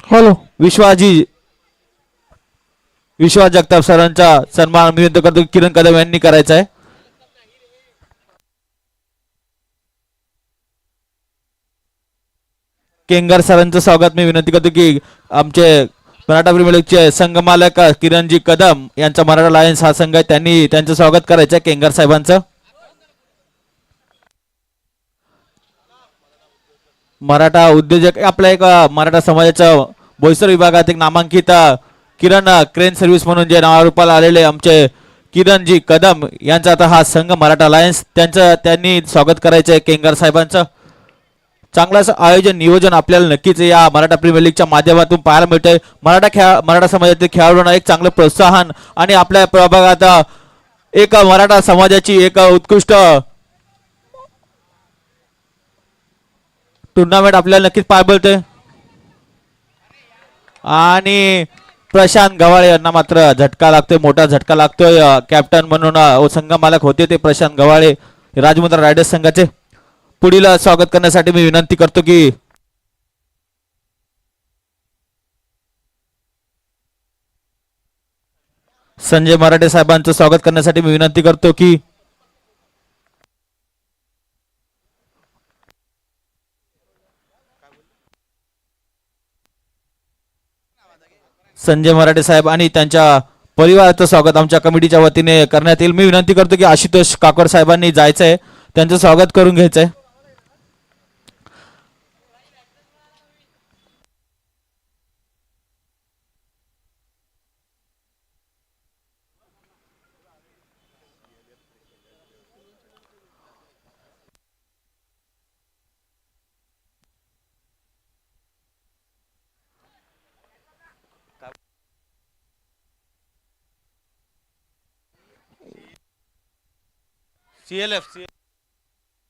F: हॅलो
I: विश्वास जगताप सरांचा सन्मान मी विनंती करतो किरण कदम यांनी करायचा आहे. केंगार सरांचं स्वागत मी विनंती करतो की आमचे मराठा प्रीमियर लीगचे संघमालक किरणजी कदम यांचा मराठा लायन्स हा संघ आहे त्यांनी त्यांचं स्वागत करायचं आहे केंगार साहेबांचं. मराठा उद्योजक आपल्या एक मराठा समाजाच्या बोईसर विभागात एक नामांकित किरण क्रेन सर्व्हिस म्हणून जे नावारूपाला आलेले आमचे किरणजी कदम यांचा आता हा संघ मराठा लायन्स त्यांनी स्वागत करायचं आहे केंगार साहेबांचं. चांगलं असं आयोजन नियोजन आपल्याला नक्कीच या मराठा प्रीमियर लीगच्या माध्यमातून पाहायला मिळतंय. मराठा समाजातील खेळाडूंना एक चांगलं प्रोत्साहन आणि आपल्या प्रभागात एक मराठा समाजाची एक उत्कृष्ट टुर्नामेंट आपल्याला नक्कीच पाहायला मिळते. आणि प्रशांत गव्हाळे यांना मात्र झटका लागतोय मोठा झटका लागतोय. कॅप्टन म्हणून संघ मालक होते ते प्रशांत गव्हाळे राजमुद्रा रायडर्स संघाचे. पुढील स्वागत करण्यासाठी मी विनंती करतो की संजय मराठे साहेबांचं स्वागत करण्यासाठी मी विनंती करतो की संजय मराठे साहेब आणि त्यांच्या परिवाराचं स्वागत आमच्या कमिटीच्या वतीने करण्यात येईल. मी विनंती करतो की आशुतोष काकोड साहेबांनी जायचं आहे त्यांचं स्वागत करून घ्यायचंय.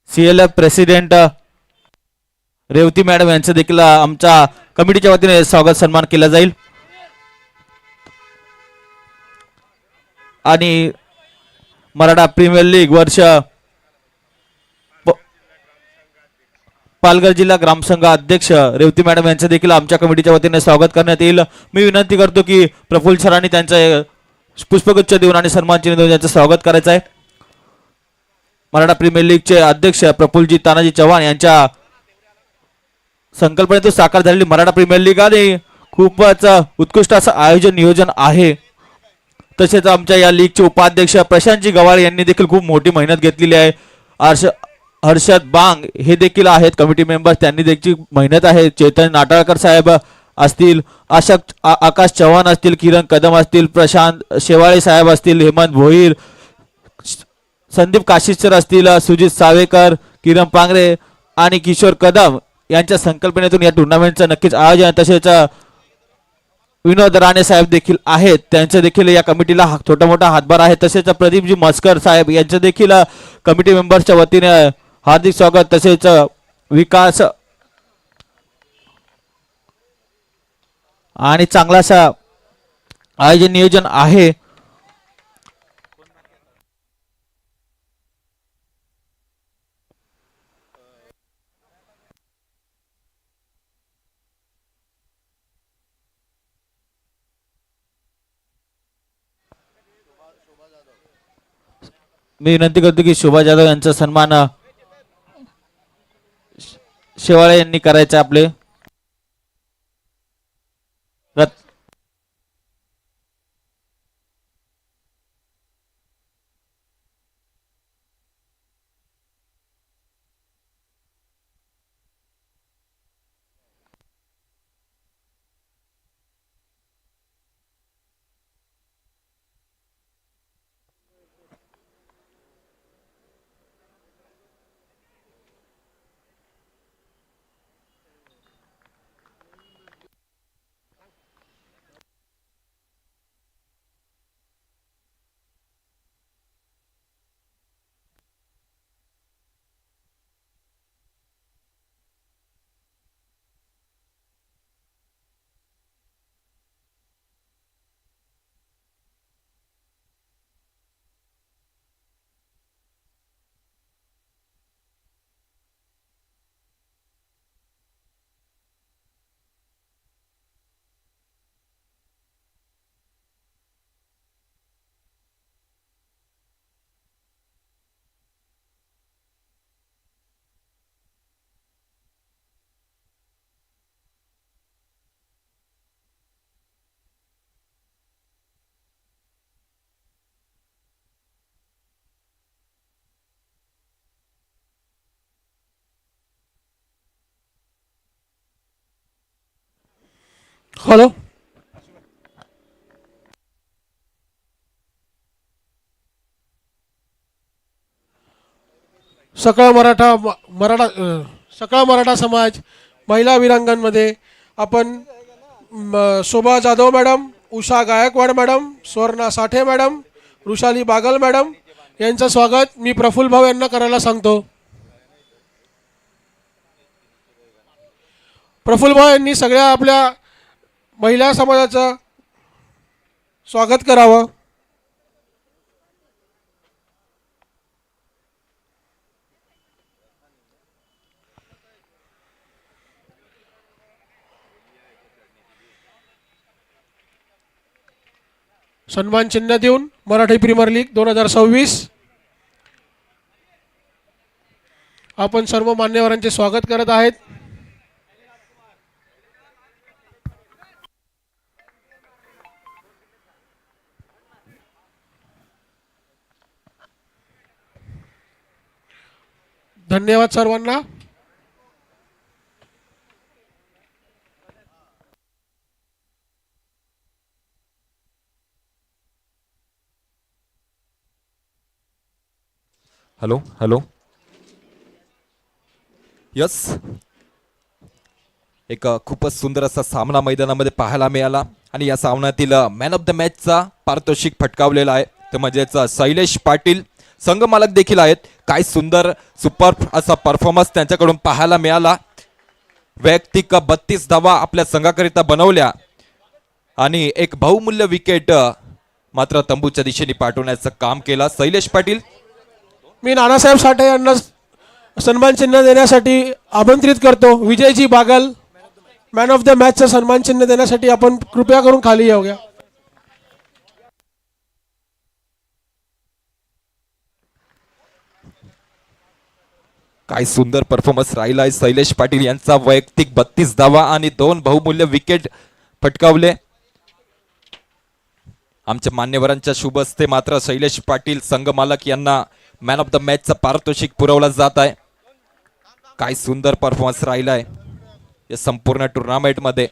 I: सीएलएफ प्रेसिडेंट रेवती मॅडम यांचं देखील आमच्या कमिटीच्या वतीने स्वागत सन्मान केला जाईल. आणि मराठा प्रीमियर लीग वर्ष पालघर जिल्हा ग्रामसंघ अध्यक्ष रेवती मॅडम यांचं देखील आमच्या कमिटीच्या वतीने स्वागत करण्यात येईल. मी विनंती करतो की प्रफुल्ल सरांनी त्यांचं पुष्पगुच्छ देऊन आणि सन्मान चिन्ह देऊन यांचं स्वागत करायचं आहे. मराठा प्रीमियर लीगचे अध्यक्ष प्रफुल्लजी तानाजी चव्हाण यांच्या संकल्पनेतून साकार झालेली मराठा प्रीमियर लीग आणि खूपच उत्कृष्ट असं आयोजन नियोजन आहे. तसेच आमच्या या लीगचे उपाध्यक्ष प्रशांतजी गव्हाळे यांनी देखील खूप मोठी मेहनत घेतलेली आहे. हर्षद बांग हे देखील आहेत कमिटी मेंबर त्यांनी देखील मेहनत आहे. चेतन नाटाळकर साहेब असतील आकाश चव्हाण असतील किरण कदम असतील प्रशांत शेवाळे साहेब असतील हेमंत भोईर संदीप काशीसर असतील सुजित सावेकर किरण पांगरे आणि किशोर कदम यांच्या संकल्पनेतून या टुर्नामेंटचं नक्कीच आयोजन. तसेच विनोद राणे साहेब देखील आहेत त्यांचं देखील या कमिटीला छोटा मोठा हातभार आहे. तसेच प्रदीपजी मस्कर साहेब यांचं देखील कमिटी मेंबर्सच्या वतीने हार्दिक स्वागत. तसेच विकास आणि चांगलासा आयोजन नियोजन आहे. मी विनंती करतो की शोभा जाधव यांचा सन्मान शेवाळे यांनी करायचा आपले.
F: हॅलो. सकळ मराठा समाज महिला वीरांगणमध्ये आपण शोभा जाधव मॅडम, उषा गायकवाड मॅडम, स्वर्णा साठे मॅडम, वृषाली बागल मॅडम यांचं स्वागत मी प्रफुल्ल भाऊ यांना करायला सांगतो. प्रफुल्ल भाऊ यांनी सगळ्या आपल्या महिला समाजाचं स्वागत करावं. सन्मान चिन्ह देऊन मराठी प्रीमियर लीग 2026 आपण सर्व मान्यवरांचे स्वागत करत आहेत. धन्यवाद सर्वांना.
A: Hello hello. यस, एक खूपच सुंदर असा सामना मैदानामध्ये पाहायला मिळाला आणि या सामन्यातील मॅन ऑफ द मॅचचा पारितोषिक पटकावलेला आहे ते म्हणजेच शैलेश पाटील संघ मालक देखील आहेत. काय सुंदर सुपर असा परफॉर्मन्स त्यांच्याकडून पाहायला मिळाला. वैयक्तिक 32 धावा आपल्या संघाकरिता बनवल्या आणि एक बहुमूल्य विकेट मात्र तंबूच्या दिशेने पाठवण्याचं काम केलं शैलेश पाटील.
F: मी नानासाहेब साठे यांना सन्मान चिन्ह देण्यासाठी आमंत्रित करतो. Vijayji Bagal man of the मॅचचं सन्मान चिन्ह देण्यासाठी आपण कृपया करून खाली येऊया.
A: काय सुंदर परफॉर्मन्स राहिला आहे शैलेश पाटील यांचा. वैयक्तिक 32 धावा आणि 2 बहुमूल्य विकेट पटकावले. आमच्या मान्यवरांच्या शुभ हस्ते मात्र शैलेश पाटील संघ मालक यांना मॅन ऑफ द मॅचचं पारितोषिक पुरवला जात आहे. काय सुंदर परफॉर्मन्स राहिला आहे या संपूर्ण टुर्नामेंटमध्ये.